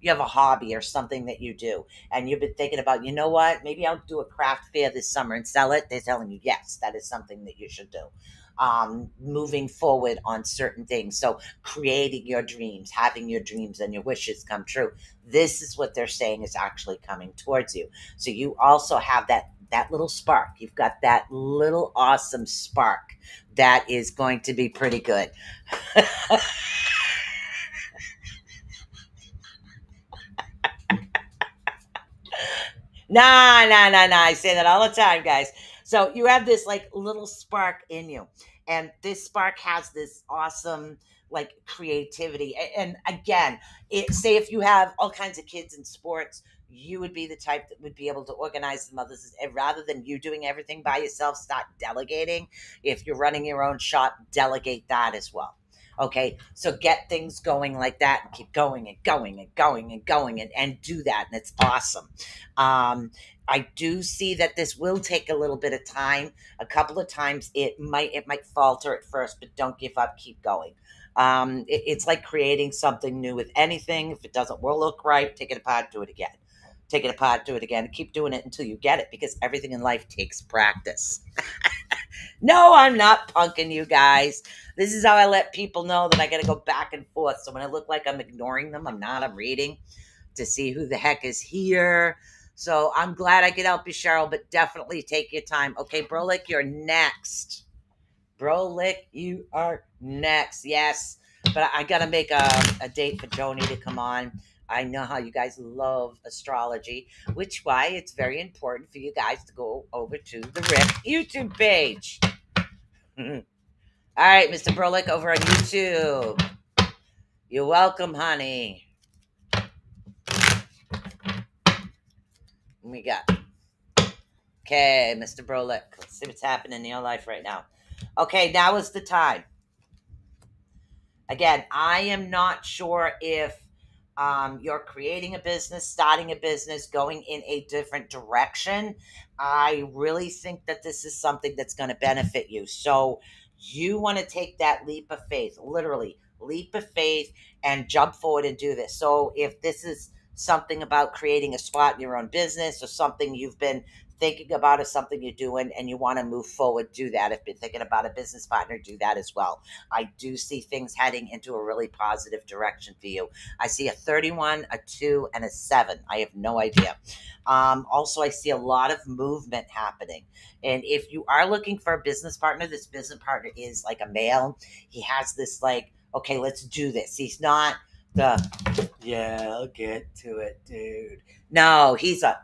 Speaker 4: a hobby or something that you do, and you've been thinking about, you know what, maybe I'll do a craft fair this summer and sell it. They're telling you, yes, that is something that you should do. Moving forward on certain things. So creating your dreams, having your dreams and your wishes come true. This is what they're saying is actually coming towards you. So you also have that little spark. You've got that little awesome spark that is going to be pretty good. Nah, nah, nah, nah. I say that all the time, guys. So you have this like little spark in you, and this spark has this awesome like creativity. And again, say if you have all kinds of kids in sports, you would be the type that would be able to organize them others, and rather than you doing everything by yourself, start delegating. If you're running your own shop, delegate that as well. Okay, so get things going like that, and keep going and going and going and going, and do that, and it's awesome. I do see that this will take a little bit of time. A couple of times it might falter at first, but don't give up. Keep going. It's like creating something new with anything. If it doesn't look right, take it apart, do it again. Take it apart, do it again. Keep doing it until you get it, because everything in life takes practice. No, I'm not punking you guys. This is how I let people know that I got to go back and forth. So when I look like I'm ignoring them, I'm not. I'm reading to see who the heck is here. So I'm glad I could help you, Cheryl, but definitely take your time. Okay, Brolik, you're next. Brolik, you are next. Yes. But I got to make a date for Joni to come on. I know how you guys love astrology, which why it's very important for you guys to go over to the R.I.F.T YouTube page. All right, Mr. Brolik over on YouTube. You're welcome, honey. We got okay, Mr. Brolik. Let's see what's happening in your life right now. Okay, now is the time. Again, I am not sure if you're creating a business, starting a business, going in a different direction. I really think that this is something that's going to benefit you. So you want to take that leap of faith, literally leap of faith, and jump forward and do this. So if this is something about creating a spot in your own business, or something you've been thinking about, or something you're doing and you want to move forward, do that. If you're thinking about a business partner, do that as well. I do see things heading into a really positive direction for you. I see a 31, a 2, and a 7. I have no idea. Also, I see a lot of movement happening. And if you are looking for a business partner, this business partner is like a male. He has this like, okay, let's do this. He's not yeah, I'll get to it, dude. No, he's a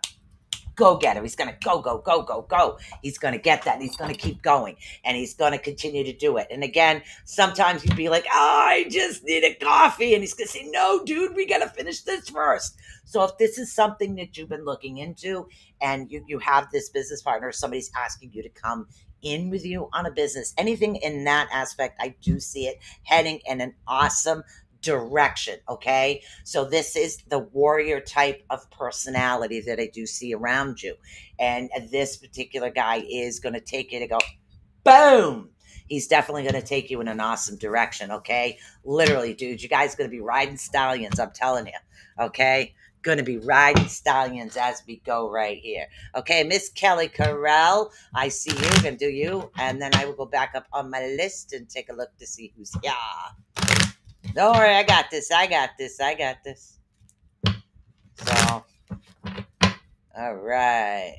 Speaker 4: go getter. He's going to go, go, go, go, go. He's going to get that. And he's going to keep going, and he's going to continue to do it. And again, sometimes you'd be like, oh, I just need a coffee. And he's going to say, no, dude, we got to finish this first. So if this is something that you've been looking into, and you have this business partner, somebody's asking you to come in with you on a business, anything in that aspect, I do see it heading in an awesome direction. Okay, so this is the warrior type of personality that I do see around you, and this particular guy is going to take you to go boom. He's definitely going to take you in an awesome direction. Okay, literally, dude, you guys are going to be riding stallions, I'm telling you. Okay, Gonna be riding stallions as we go right here. Okay, Miss Kelly Carell, I see you. Gonna do you, and then I will go back up on my list and take a look to see who's here. Don't worry, I got this. I got this. I got this. So, all right.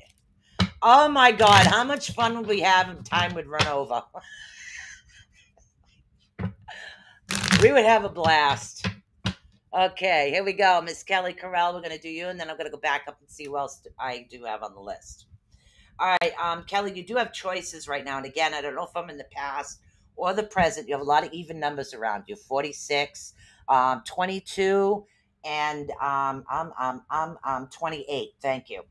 Speaker 4: Oh my God, how much fun would we have if time would run over? We would have a blast. Okay, here we go. Miss Kelly Carell, we're going to do you, and then I'm going to go back up and see who else I do have on the list. All right, Kelly, you do have choices right now. And again, I don't know if I'm in the past or the present. You have a lot of even numbers around you, 46, 22, and 28. Thank you.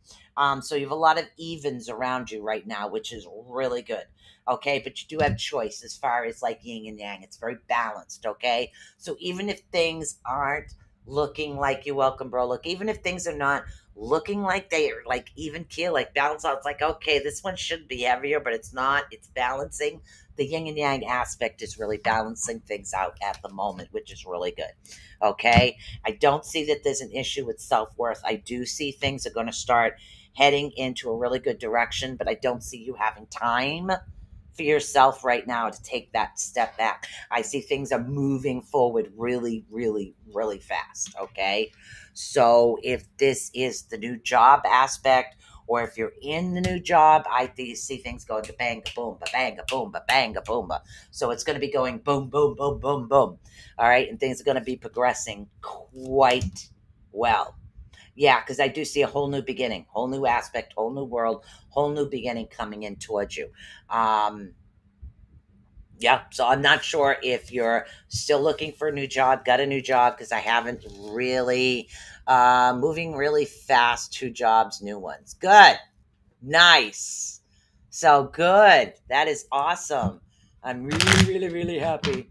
Speaker 4: So you have a lot of evens around you right now, which is really good. Okay, but you do have choice as far as like yin and yang. It's very balanced. Okay, so even if things aren't looking like you're welcome, bro, look, even if things are not looking like they are like even keel, like balance out. It's like, okay, this one should be heavier, but it's not. It's balancing. The yin and yang aspect is really balancing things out at the moment, which is really good. Okay. I don't see that there's an issue with self-worth. I do see things are going to start heading into a really good direction, but I don't see you having time for yourself right now to take that step back. I see things are moving forward really, really, really fast. Okay. So if this is the new job aspect, or if you're in the new job, I see things going to bang, boom, ba bang, boom, ba bang, boom, ba. So it's going to be going boom, boom, boom, boom, boom. All right. And things are going to be progressing quite well. Yeah, because I do see a whole new beginning, whole new aspect, whole new world, whole new beginning coming in towards you. Yeah, so I'm not sure if you're still looking for a new job, got a new job, because I haven't really moving really fast, 2 jobs, new ones. Good. Nice. So good. That is awesome. I'm really, really, really happy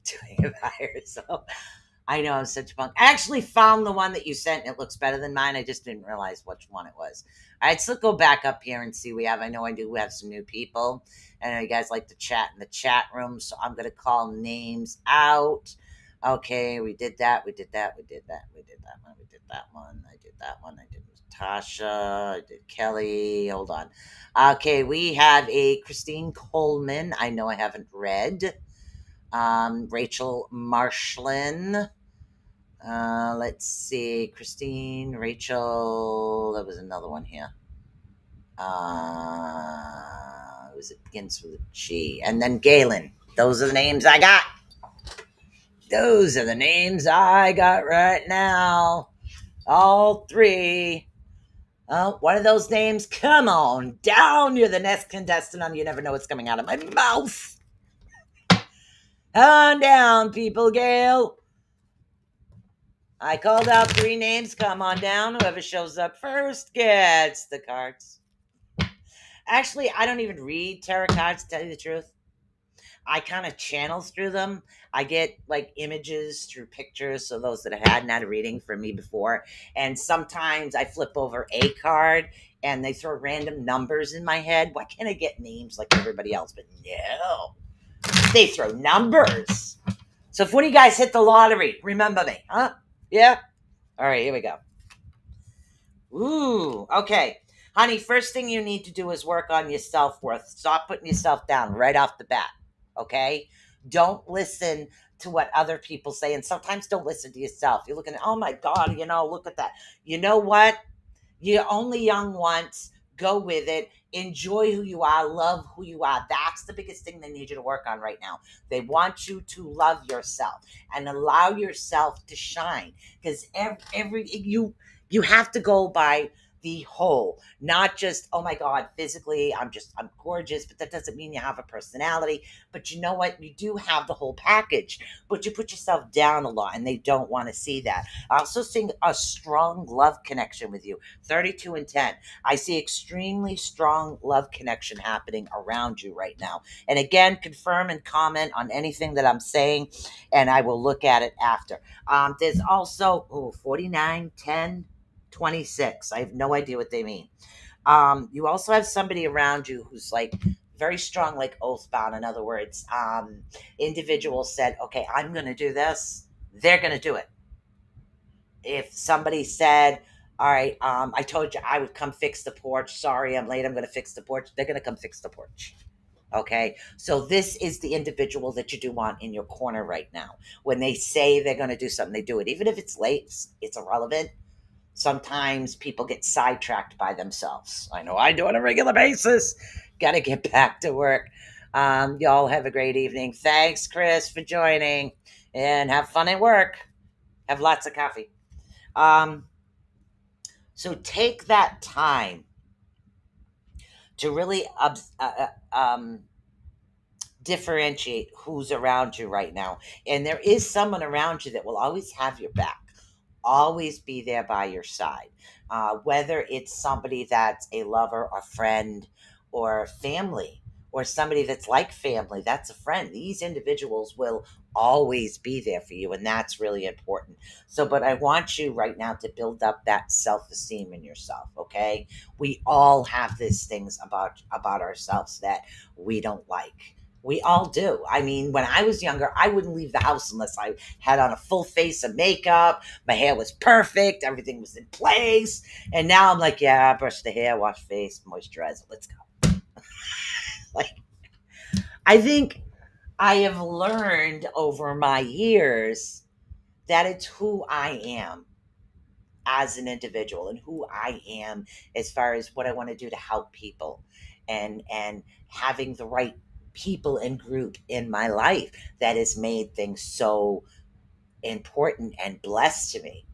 Speaker 4: doing it by yourself. I know I'm such a punk. I actually found the one that you sent. It looks better than mine. I just didn't realize which one it was. All right, so let's go back up here and see. I know I do have some new people. I know you guys like to chat in the chat room, so I'm going to call names out. Okay, we did that. We did that. We did that. We did that one. We did that one. I did that one. I did Tasha. I did Kelly. Hold on. Okay, we have a Christine Coleman. I know I haven't read. Rachel Marshland. Let's see. Christine, Rachel. There was another one here. It begins with a G. And then Galen. Those are the names I got. Those are the names I got right now. All 3. One of those names. Come on down. You're the next contestant on You Never Know What's Coming Out of My Mouth. On down, people, Gail. I called out 3 names. Come on down. Whoever shows up first gets the cards. Actually, I don't even read tarot cards, to tell you the truth. I kind of channel through them. I get like images through pictures. So those that have had a reading from me before. And sometimes I flip over a card and they throw random numbers in my head. Why can't I get names like everybody else? But no, they throw numbers. So if one of you guys hit the lottery, remember me, huh? Yeah? All right, here we go. Ooh, okay. Honey, first thing you need to do is work on your self-worth. Stop putting yourself down right off the bat, okay? Don't listen to what other people say, and sometimes don't listen to yourself. You're looking at, oh my God, look at that. You know what? You're only young once. Go with it. Enjoy who you are. Love who you are. That's the biggest thing they need you to work on right now. They want you to love yourself and allow yourself to shine, because you have to go by the whole, not just, oh my God, physically I'm gorgeous, but that doesn't mean you have a personality. But you know what? You do have the whole package, but you put yourself down a lot and they don't want to see that. I also see a strong love connection with you. 32 and 10. I see extremely strong love connection happening around you right now. And again, confirm and comment on anything that I'm saying, and I will look at it after. There's also 49, 10, 26. I have no idea what they mean. You also have somebody around you who's like very strong, like oath bound. In other words, individuals said, okay, I'm going to do this. They're going to do it. if somebody said, all right, I told you I would come fix the porch. Sorry, I'm late. I'm going to fix the porch. They're going to come fix the porch. Okay. So this is the individual that you do want in your corner right now. When they say they're going to do something, they do it. Even if it's late, it's irrelevant. Sometimes people get sidetracked by themselves. I know I do on a regular basis. Got to get back to work. Y'all have a great evening. Thanks, Chris, for joining, and have fun at work. Have lots of coffee. Um, so take that time to really differentiate who's around you right now. And there is someone around you that will always have your back, always be there by your side. Whether it's somebody that's a lover, a friend, or family, or somebody that's like family, that's a friend. These individuals will always be there for you, and that's really important. So, but I want you right now to build up that self-esteem in yourself, okay? We all have these things about ourselves that we don't like. We all do. I mean, when I was younger, I wouldn't leave the house unless I had on a full face of makeup. My hair was perfect. Everything was in place. And now I'm like, yeah, brush the hair, wash face, moisturize. Let's go. Like, I think I have learned over my years that it's who I am as an individual and who I am as far as what I want to do to help people, and having the right people and group in my life that has made things so important and blessed to me.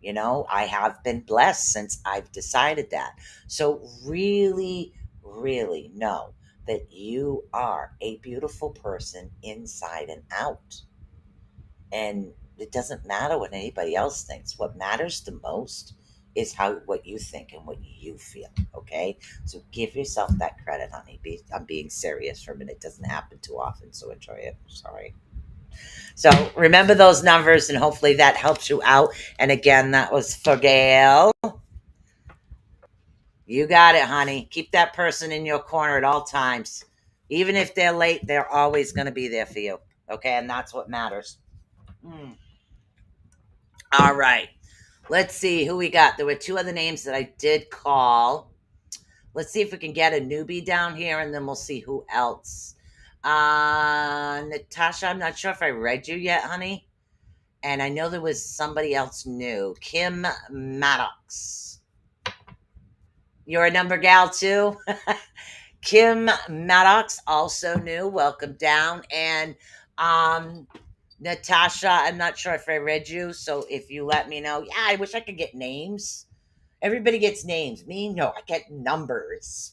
Speaker 4: You know, I have been blessed since I've decided that. So really, really know that you are a beautiful person inside and out. And it doesn't matter what anybody else thinks. What matters the most is how what you think and what you feel. Okay, so give yourself that credit, honey. I'm being serious for a minute. It doesn't happen too often, so enjoy it. Sorry. So remember those numbers, and hopefully that helps you out. And again, that was for Gail. You got it, honey. Keep that person in your corner at all times. Even if they're late, they're always going to be there for you. Okay, and that's what matters. Mm. All right. Let's see who we got. There were two other names that I did call. Let's see if we can get a newbie down here, and then we'll see who else. Natasha, I'm not sure if I read you yet, honey. And I know there was somebody else new. Kim Maddox. You're a number gal too? Kim Maddox, also new. Welcome down. And Natasha, I'm not sure if I read you. So if you let me know. Yeah, I wish I could get names. Everybody gets names. Me, no, I get numbers.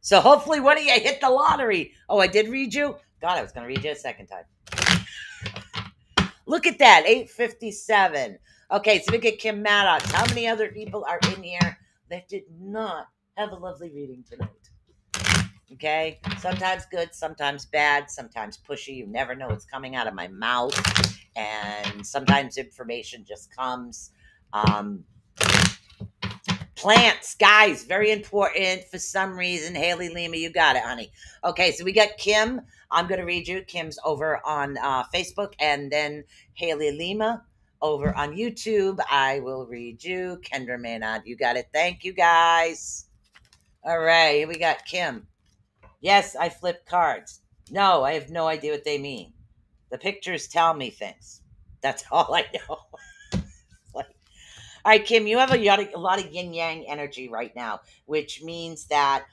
Speaker 4: So hopefully one of you hit the lottery. Oh, I did read you? God, I was going to read you a second time. Look at that, 857. Okay, so we get Kim Maddox. How many other people are in here that did not have a lovely reading tonight? Okay, sometimes good, sometimes bad, sometimes pushy. You never know what's coming out of my mouth. And sometimes information just comes. Plants, guys, very important for some reason. Haley Lima, you got it, honey. Okay, so we got Kim. I'm going to read you. Kim's over on Facebook, and then Haley Lima over on YouTube. I will read you. Kendra Maynard, you got it. Thank you, guys. All right, here we got Kim. Yes, I flip cards. No, I have no idea what they mean. The pictures tell me things. That's all I know. Like, all right, Kim, you have a lot of yin yang energy right now, which means that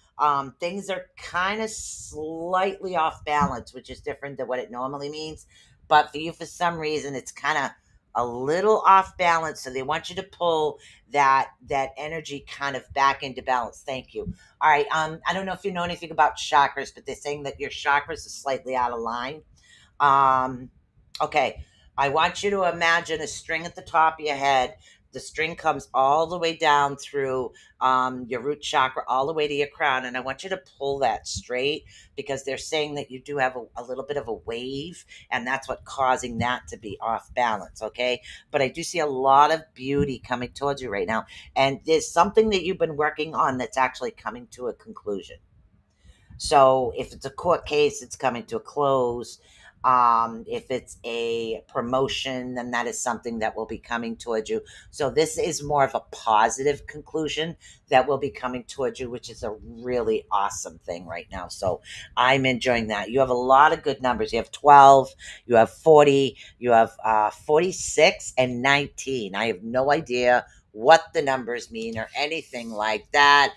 Speaker 4: things are kind of slightly off balance, which is different than what it normally means. But for you, for some reason, it's kind of a little off balance. So they want you to pull that energy kind of back into balance. Thank you. All right. I don't know if you know anything about chakras, but they're saying that your chakras are slightly out of line. Okay. I want you to imagine a string at the top of your head. The string comes all the way down through your root chakra, all the way to your crown. And I want you to pull that straight, because they're saying that you do have a little bit of a wave, and that's what causing that to be off balance. Okay. But I do see a lot of beauty coming towards you right now. And there's something that you've been working on that's actually coming to a conclusion. So if it's a court case, it's coming to a close. If it's a promotion, then that is something that will be coming towards you. So this is more of a positive conclusion that will be coming towards you, which is a really awesome thing right now. So I'm enjoying that. You have a lot of good numbers. You have 12, you have 40, you have 46 and 19. I have no idea what the numbers mean or anything like that.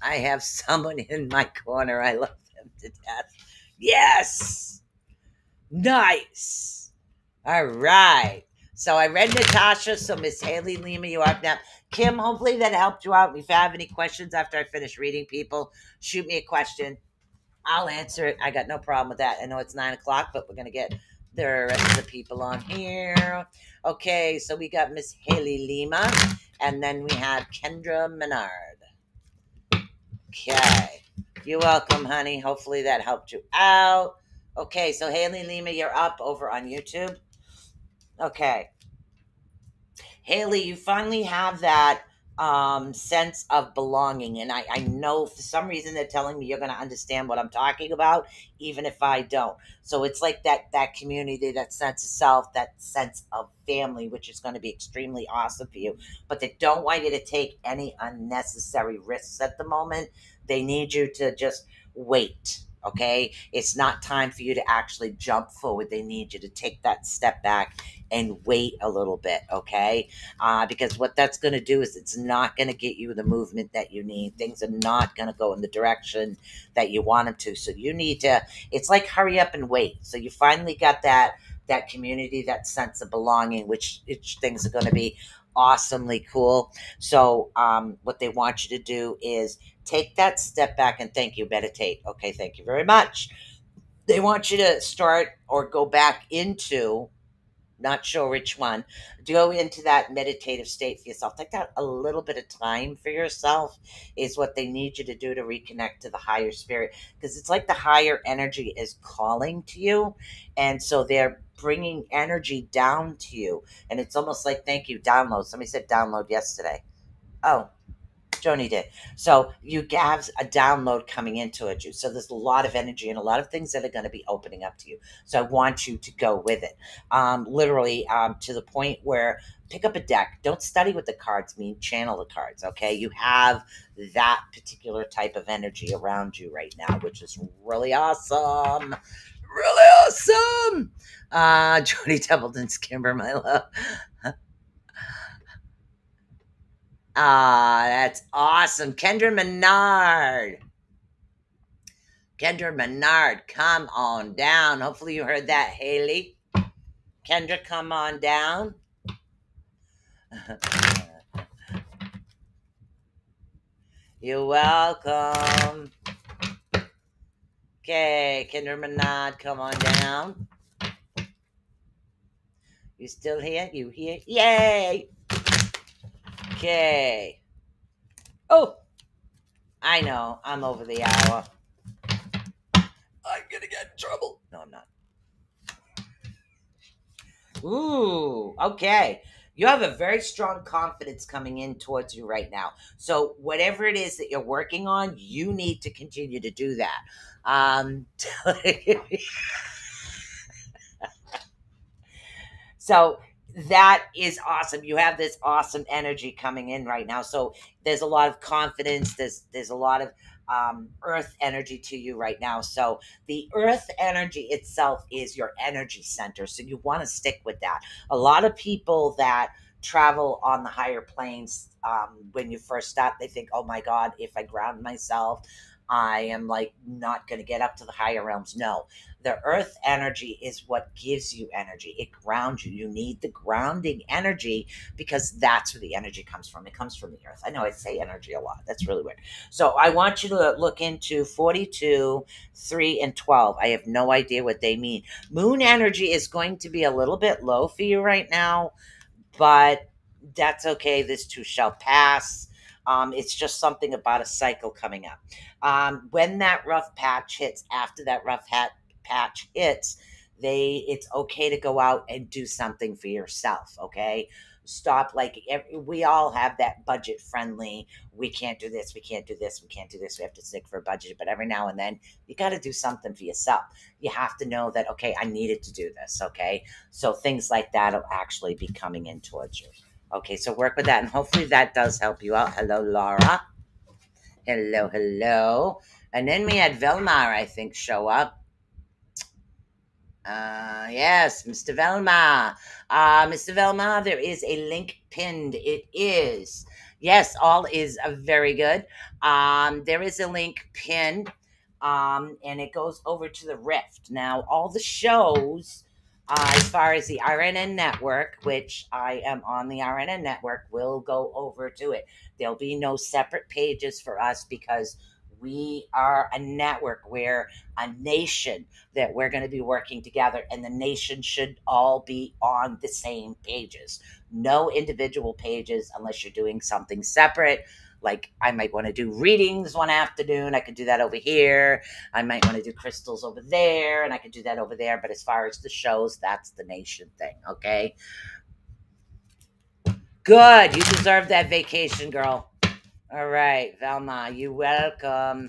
Speaker 4: I have someone in my corner. I love them to death. Yes. Nice. All right. So I read Natasha. So Miss Haley Lima, you up now. Kim, hopefully that helped you out. If you have any questions after I finish reading people, shoot me a question. I'll answer it. I got no problem with that. I know it's 9 o'clock, but we're gonna get the rest of the people on here. Okay, so we got Miss Haley Lima, and then we have Kendra Menard. Okay. You're welcome, honey. Hopefully that helped you out. Okay, so Haley Lima, you're up over on YouTube. Okay. Haley, you finally have that sense of belonging. And I know for some reason they're telling me you're going to understand what I'm talking about, even if I don't. So it's like that community, that sense of self, that sense of family, which is going to be extremely awesome for you. But they don't want you to take any unnecessary risks at the moment. They need you to just wait. Okay, it's not time for you to actually jump forward. They need you to take that step back and wait a little bit. Okay, because what that's going to do is it's not going to get you the movement that you need. Things are not going to go in the direction that you want them to. So you need to. It's like hurry up and wait. So you finally got that community, that sense of belonging, which things are going to be awesomely cool. So what they want you to do is take that step back and thank you. Meditate. Okay, thank you very much. They want you to start or go back into, not sure which one, to go into that meditative state for yourself. Take that a little bit of time for yourself is what they need you to do to reconnect to the higher spirit, because it's like the higher energy is calling to you, and so they're bringing energy down to you, and it's almost like thank you download. Somebody said download yesterday. Oh, Joni did. So you have a download coming into it. So there's a lot of energy and a lot of things that are going to be opening up to you. So I want you to go with it. Literally to the point where pick up a deck. Don't study what the cards mean. Channel the cards. Okay. You have that particular type of energy around you right now, which is really awesome. Really awesome. Joni Templeton's Kimber, my love. That's awesome. Kendra Menard. Kendra Menard, come on down. Hopefully you heard that, Haley. Kendra, come on down. You're welcome. Okay, Kendra Menard, come on down. You still here? You here? Yay! Okay. Oh, I know. I'm over the hour. I'm gonna get in trouble. No, I'm not. Ooh, okay. You have a very strong confidence coming in towards you right now. So whatever it is that you're working on, you need to continue to do that. So that is awesome. You have this awesome energy coming in right now. So there's a lot of confidence. There's a lot of earth energy to you right now. So the earth energy itself is your energy center. So you want to stick with that. A lot of people that travel on the higher planes, when you first start, they think, oh my God, if I ground myself, I am like not going to get up to the higher realms. No, the earth energy is what gives you energy. It grounds you. You need the grounding energy because that's where the energy comes from. It comes from the earth. I know I say energy a lot. That's really weird. So I want you to look into 42, 3, and 12. I have no idea what they mean. Moon energy is going to be a little bit low for you right now, but that's okay. This too shall pass. It's just something about a cycle coming up. When that rough patch hits, after that patch hits, it's okay to go out and do something for yourself. Okay, stop, like, we all have that budget friendly, we can't do this, we can't do this, we can't do this, we have to stick for a budget, but every now and then you got to do something for yourself. You have to know that, okay, I needed to do this. Okay, so things like that will actually be coming in towards you. Okay, so work with that, and hopefully that does help you out. Hello, Laura. Hello, hello. And then we had Velmar, I think, show up. Yes, Mr. Velma. Mr. Velma, there is a link pinned. It is. Yes, all is very good. There is a link pinned, and it goes over to the Rift. Now, all the shows, as far as the RNN network, which I am on the RNN network, will go over to it. There'll be no separate pages for us because we are a network. We're a nation that we're going to be working together, and the nation should all be on the same pages. No individual pages unless you're doing something separate. Like, I might want to do readings one afternoon, I could do that over here. I might want to do crystals over there, and I could do that over there. But as far as the shows, that's the nation thing. Okay, good. You deserve that vacation, girl. All right, Velma, you welcome.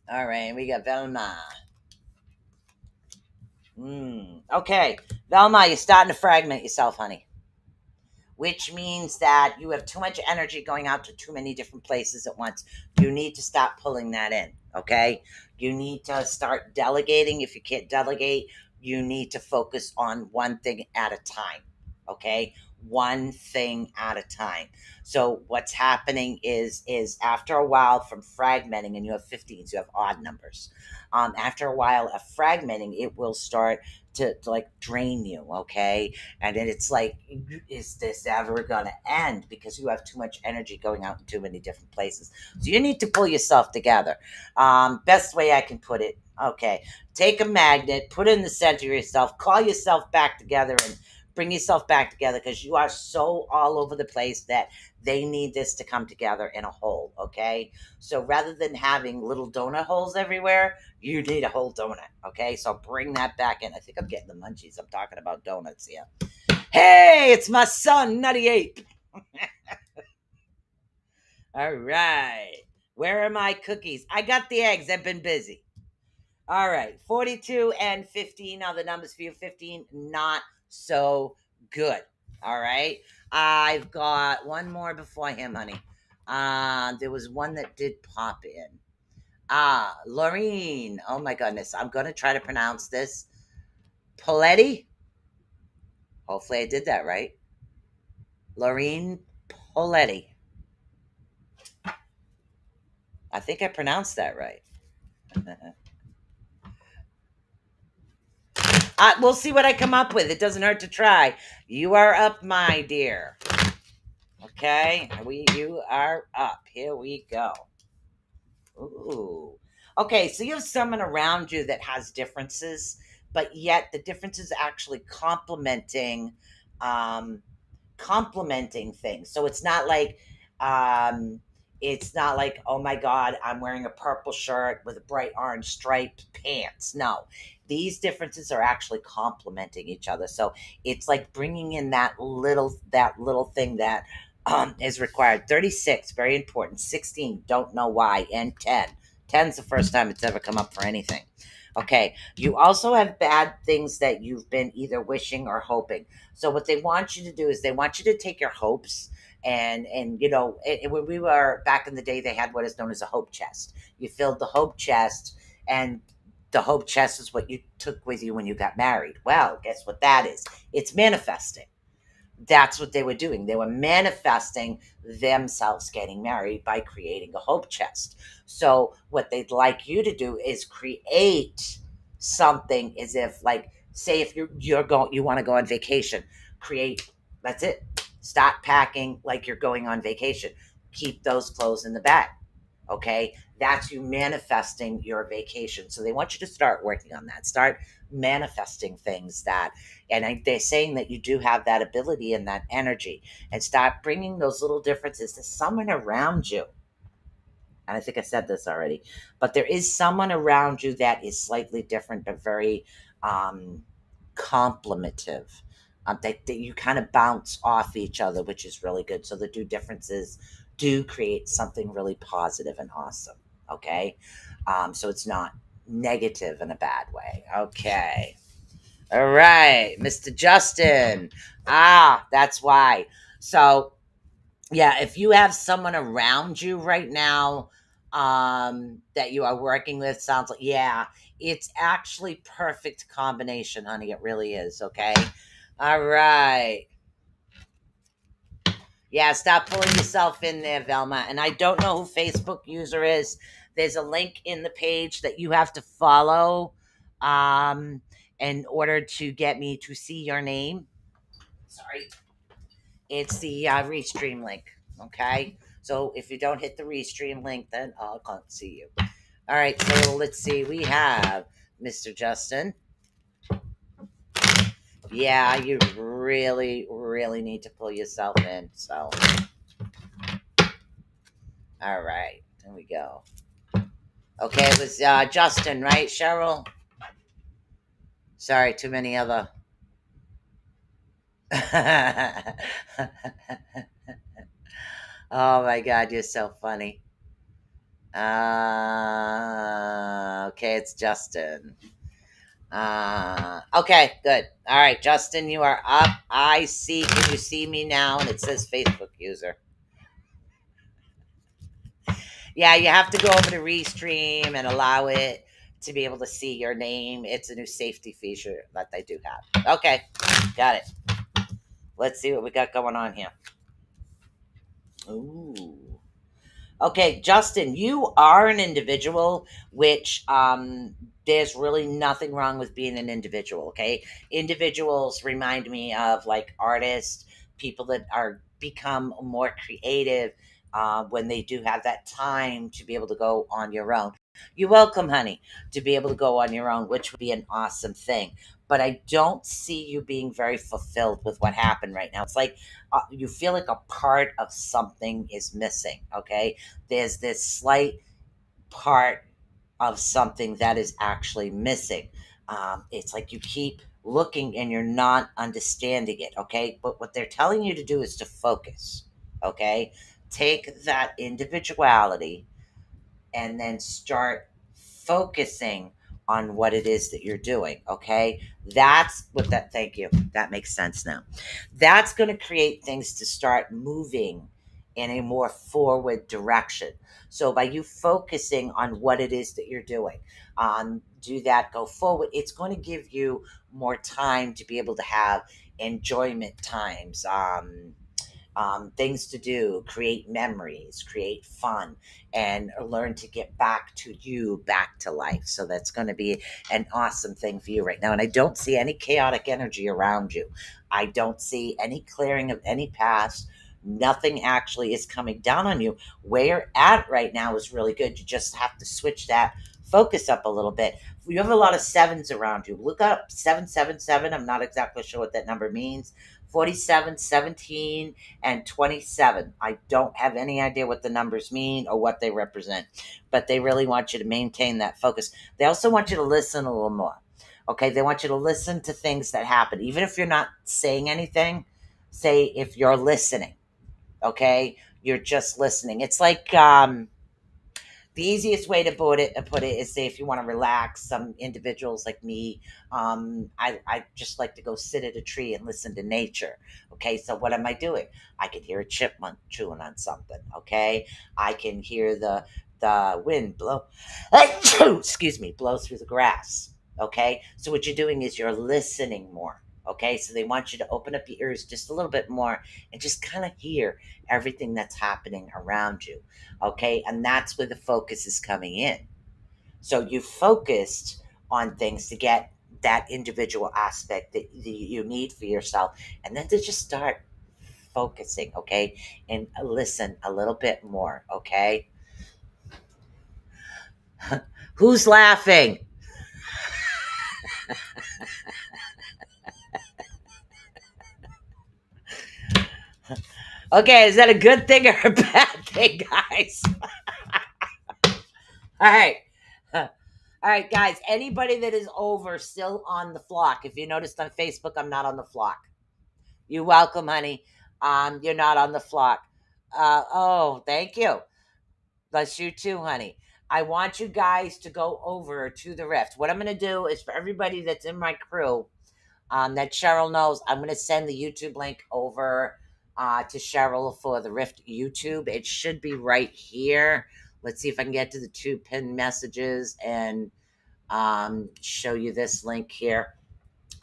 Speaker 4: All right, we got Velma. Okay, Velma, you're starting to fragment yourself, honey, which means that you have too much energy going out to too many different places at once. You need to stop pulling that in, okay? You need to start delegating. If you can't delegate, you need to focus on one thing at a time, okay? One thing at a time. So what's happening is after a while from fragmenting, and you have 15s, you have odd numbers. After a while of fragmenting, it will start to like drain you, okay? And then it's like, is this ever going to end? Because you have too much energy going out in too many different places. So you need to pull yourself together. Best way I can put it, okay, take a magnet, put it in the center of yourself, call yourself back together, and bring yourself back together, because you are so all over the place that they need this to come together in a whole, okay? So rather than having little donut holes everywhere, you need a whole donut, okay? So bring that back in. I think I'm getting the munchies. I'm talking about donuts here. Hey, it's my son, Nutty Ape. All right. Where are my cookies? I got the eggs. I've been busy. All right. 42 and 15 are the numbers for you. 15, not so good. All right. I've got one more before him, honey. There was one that did pop in. Laureen. Oh my goodness. I'm going to try to pronounce this. Poletti. Hopefully I did that right. Laureen Poletti. I think I pronounced that right. We'll see what I come up with. It doesn't hurt to try. You are up, my dear. Okay, you are up. Here we go. Ooh. Okay, so you have someone around you that has differences, but yet the differences actually um, complementing things. So um it's not like, oh my god, I'm wearing a purple shirt with a bright orange striped pants. No. These differences are actually complementing each other. So it's like bringing in that little thing that is required. 36, very important. 16, don't know why. And 10. 10's the first time it's ever come up for anything. Okay, you also have bad things that you've been either wishing or hoping. So what they want you to do is they want you to take your hopes, and when we were back in the day, they had what is known as a hope chest. You filled the hope chest, and the hope chest is what you took with you when you got married. Well, guess what that is? It's manifesting. That's what they were doing. They were manifesting themselves getting married by creating a hope chest. So what they'd like you to do is create something, as if, like, say if you want to go on vacation, create, that's it. Start packing like you're going on vacation. Keep those clothes in the bag. Okay, that's you manifesting your vacation. So they want you to start working on that. Start manifesting things they're saying that you do have that ability and that energy, and start bringing those little differences to someone around you. And I think I said this already, but there is someone around you that is slightly different but very complimentive. That you kind of bounce off each other, which is really good. So the two differences do create something really positive and awesome. Okay. So it's not negative in a bad way. Okay. All right, Mr. Justin. That's why. So yeah, if you have someone around you right now that you are working with, sounds like, yeah, it's actually perfect combination, honey. It really is. Okay. All right. Yeah, stop pulling yourself in there, Velma. And I don't know who Facebook user is. There's a link in the page that you have to follow um in order to get me to see your name. Sorry. It's the restream link. Okay. So if you don't hit the restream link, then I can't see you. All right. So let's see. We have Mr. Justin. Yeah, you really, really need to pull yourself in. So, all right. There we go. Okay. It was Justin, right, Cheryl? Sorry, too many other. Oh my God, you're so funny. Okay, it's Justin. Okay, good. All right, Justin, you are up. I see. Can you see me now? And it says Facebook user. Yeah, you have to go over to Restream and allow it to be able to see your name. It's a new safety feature that they do have. Okay, got it. Let's see what we got going on here. Ooh. Okay, Justin, you are an individual, which there's really nothing wrong with being an individual. Okay, individuals remind me of like artists, people that are become more creative when they do have that time to be able to go on your own. You're welcome, honey, to be able to go on your own, which would be an awesome thing. But I don't see you being very fulfilled with what happened right now. It's like you feel like a part of something is missing. Okay, there's this slight part of something that is actually missing. It's like you keep looking and you're not understanding it. Okay. But what they're telling you to do is to focus. Okay. Take that individuality and then start focusing on what it is that you're doing. Okay. That's what that, thank you. That makes sense now. That's going to create things to start moving in a more forward direction. So by you focusing on what it is that you're doing, do that, go forward, it's going to give you more time to be able to have enjoyment times, things to do, create memories, create fun, and learn to get back to you, back to life. So that's going to be an awesome thing for you right now. And I don't see any chaotic energy around you. I don't see any clearing of any past. Nothing actually is coming down on you. Where you're at right now is really good. You just have to switch that focus up a little bit. You have a lot of sevens around you. Look up 777. I'm not exactly sure what that number means. 47, 17, and 27. I don't have any idea what the numbers mean or what they represent, but they really want you to maintain that focus. They also want you to listen a little more. Okay, they want you to listen to things that happen, even if you're not saying anything. Say if you're listening, okay, you're just listening. It's like the easiest way to put it is, say, if you want to relax. Some individuals like me, I just like to go sit at a tree and listen to nature. Okay, so what am I doing? I can hear a chipmunk chewing on something. Okay, I can hear the wind blow excuse me, blow through the grass. Okay, so what you're doing is you're listening more. Okay, so they want you to open up your ears just a little bit more and just kind of hear everything that's happening around you. Okay, and that's where the focus is coming in. So you focused on things to get that individual aspect that you need for yourself, and then to just start focusing. Okay, and listen a little bit more. Okay. Who's laughing? Okay, is that a good thing or a bad thing, guys? All right. All right, guys. Anybody that is over still on the flock. If you noticed on Facebook, I'm not on the flock. You're welcome, honey. You're not on the flock. Oh, thank you. Bless you too, honey. I want you guys to go over to the Rift. What I'm going to do is for everybody that's in my crew, that Cheryl knows, I'm going to send the YouTube link over to Cheryl for the Rift YouTube. It should be right here. Let's see if I can get to the two pinned messages and show you this link here.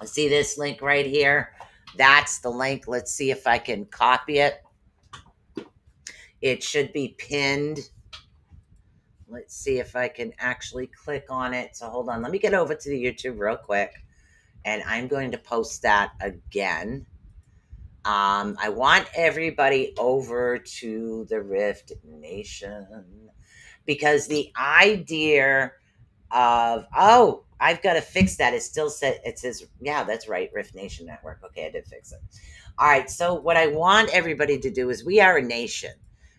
Speaker 4: See this link right here? That's the link. Let's see if I can copy it. It should be pinned. Let's see if I can actually click on it. So hold on. Let me get over to the YouTube real quick. And I'm going to post that again. I want everybody over to the Rift Nation because the idea of, oh, I've got to fix that. It still said, it says, yeah, that's right, Rift Nation Network. Okay, I did fix it. All right, so what I want everybody to do is we are a nation,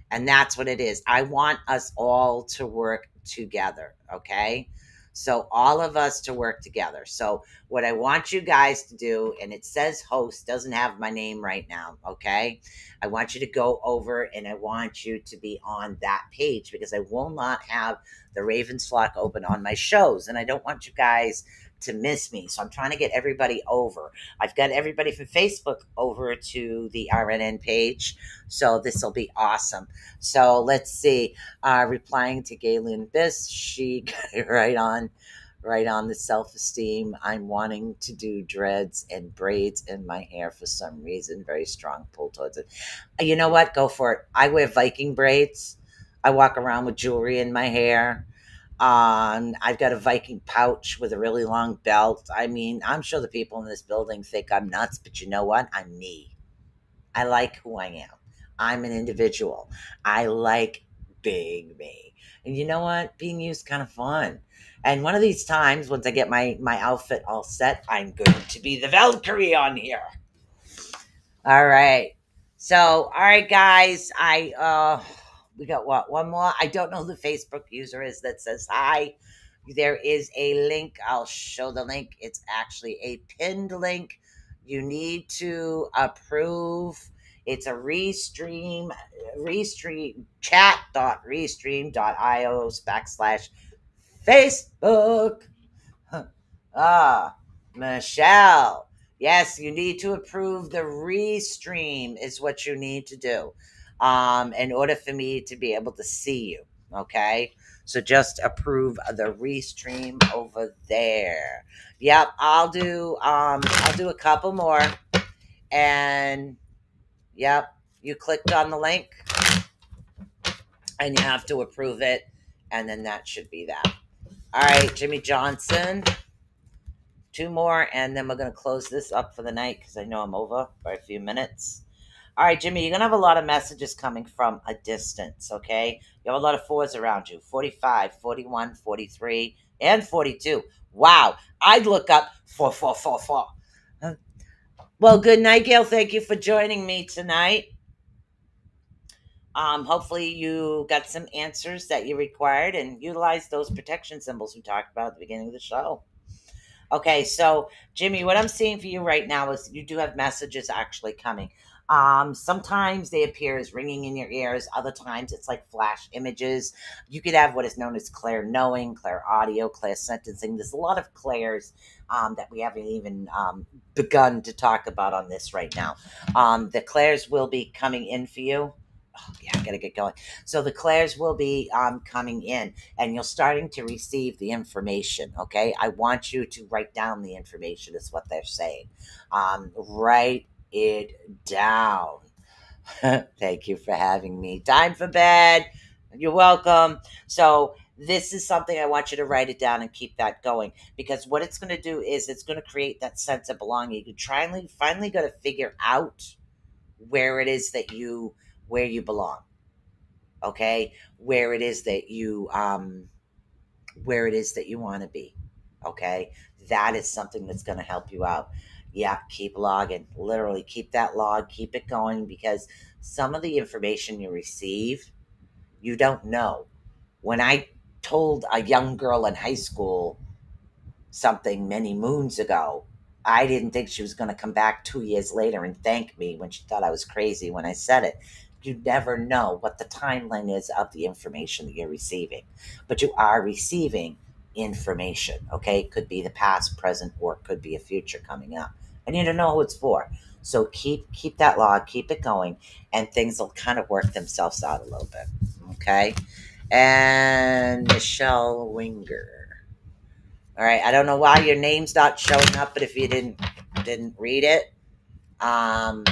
Speaker 4: and that's what it is. I want us all to work together, okay? So all of us to work together. So what I want you guys to do, and it says host, doesn't have my name right now, okay? I want you to go over and I want you to be on that page because I will not have the Ravens flock open on my shows, and I don't want you guys to miss me. So I'm trying to get everybody over. I've got everybody from Facebook over to the RNN page. So this will be awesome. So let's see. Replying to Galen Biss, she got it right on the self-esteem. I'm wanting to do dreads and braids in my hair for some reason. Very strong pull towards it. You know what? Go for it. I wear Viking braids. I walk around with jewelry in my hair. I've got a Viking pouch with a really long belt. I mean, I'm sure the people in this building think I'm nuts, but you know what? I'm me. I like who I am. I'm an individual. I like big me. And you know what? Being you is kind of fun. And one of these times, once I get my outfit all set, I'm going to be the Valkyrie on here. All right. So, all right, guys. We got what? One more. I don't know who the Facebook user is that says hi. There is a link. I'll show the link. It's actually a pinned link. You need to approve. It's a restream chat.restream.io /Facebook. Michelle. Yes, you need to approve the restream is what you need to do in order for me to be able to see you. Okay. So just approve the restream over there. Yep, I'll do a couple more. And yep, you clicked on the link and you have to approve it. And then that should be that. All right, Jimmy Johnson. Two more, and then we're going to close this up for the night because I know I'm over by a few minutes. All right, Jimmy, you're going to have a lot of messages coming from a distance, okay? You have a lot of fours around you, 45, 41, 43, and 42. Wow, I'd look up 4444. Well, good night, Gail. Thank you for joining me tonight. Hopefully you got some answers that you required and utilized those protection symbols we talked about at the beginning of the show. Okay, so Jimmy, what I'm seeing for you right now is you do have messages actually coming. Sometimes they appear as ringing in your ears. Other times it's like flash images. You could have what is known as clair knowing, clair audio, clair sentencing. There's a lot of clairs that we haven't even begun to talk about on this right now. The clairs will be coming in for you. Oh, yeah, I gotta get going. So the clairs will be coming in and you're starting to receive the information. Okay. I want you to write down the information is what they're saying. Write it down. Thank you for having me. Time for bed. You're welcome. So this is something I want you to write it down and keep that going because what it's going to do is it's going to create that sense of belonging. You finally got to figure out where it is that where you belong. Okay, where it is that you want to be. Okay, that is something that's going to help you out. Yeah, keep logging. Literally keep that log, keep it going because some of the information you receive you don't know. When I told a young girl in high school something many moons ago, I didn't think she was going to come back 2 years later and thank me when she thought I was crazy when I said it. You never know what the timeline is of the information that you're receiving, but you are receiving information. Okay, it could be the past, present, or it could be a future coming up, and you don't know who it's for. So keep that log, keep it going, and things will kind of work themselves out a little bit. Okay, and Michelle Winger. All right, I don't know why your name's not showing up, but if you didn't read it, um,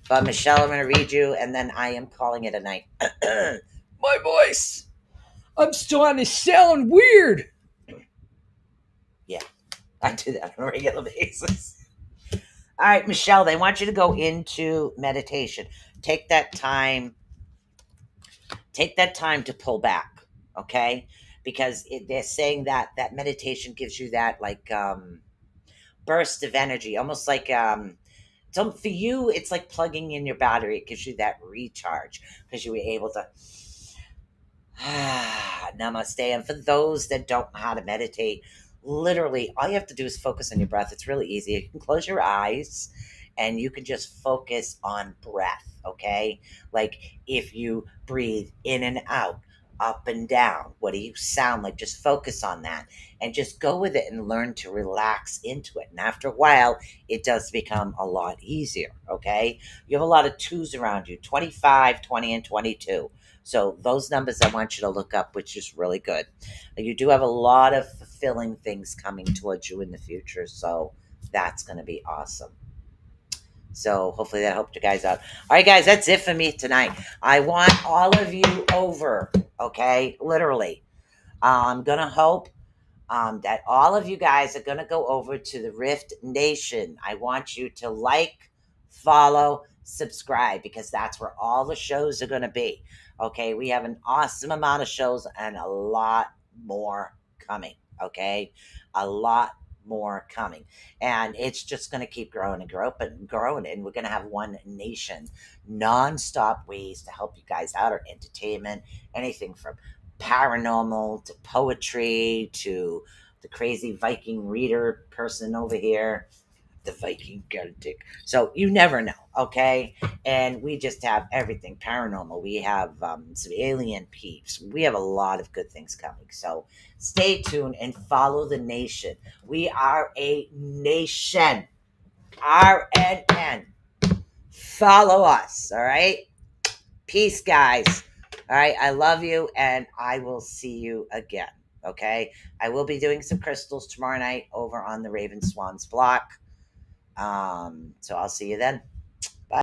Speaker 4: but Michelle, I'm going to read you, and then I am calling it a night. My voice, I'm starting to sound weird. Yeah, I do that on a regular basis. All right, Michelle, they want you to go into meditation. Take that time. Take that time to pull back, okay? Because they're saying that that meditation gives you that like burst of energy, almost like so for you it's like plugging in your battery. It gives you that recharge because you were able to namaste. And for those that don't know how to meditate, literally all you have to do is focus on your breath. It's really easy. You can close your eyes and you can just focus on breath, okay? Like if you breathe in and out, up and down, what do you sound like? Just focus on that and just go with it and learn to relax into it. And after a while, it does become a lot easier, okay? You have a lot of twos around you, 25, 20, and 22. So those numbers I want you to look up, which is really good. You do have a lot of fulfilling things coming towards you in the future. So that's going to be awesome. So hopefully that helped you guys out. All right, guys, that's it for me tonight. I want all of you over, okay? Literally. I'm going to hope that all of you guys are going to go over to the Rift Nation. I want you to like, follow, subscribe, because that's where all the shows are going to be. Okay, we have an awesome amount of shows and a lot more coming. Okay, a lot more coming, and it's just going to keep growing and growing, and we're going to have one nation, non-stop ways to help you guys out, or entertainment, anything from paranormal to poetry to the crazy Viking reader person over here, the Viking Celtic. So you never know, okay? And we just have everything paranormal. We have some alien peeps. We have a lot of good things coming. So stay tuned and follow the nation. We are a nation. RNN. Follow us, all right? Peace, guys. All right. I love you, and I will see you again. Okay. I will be doing some crystals tomorrow night over on the Raven Swans block. So I'll see you then.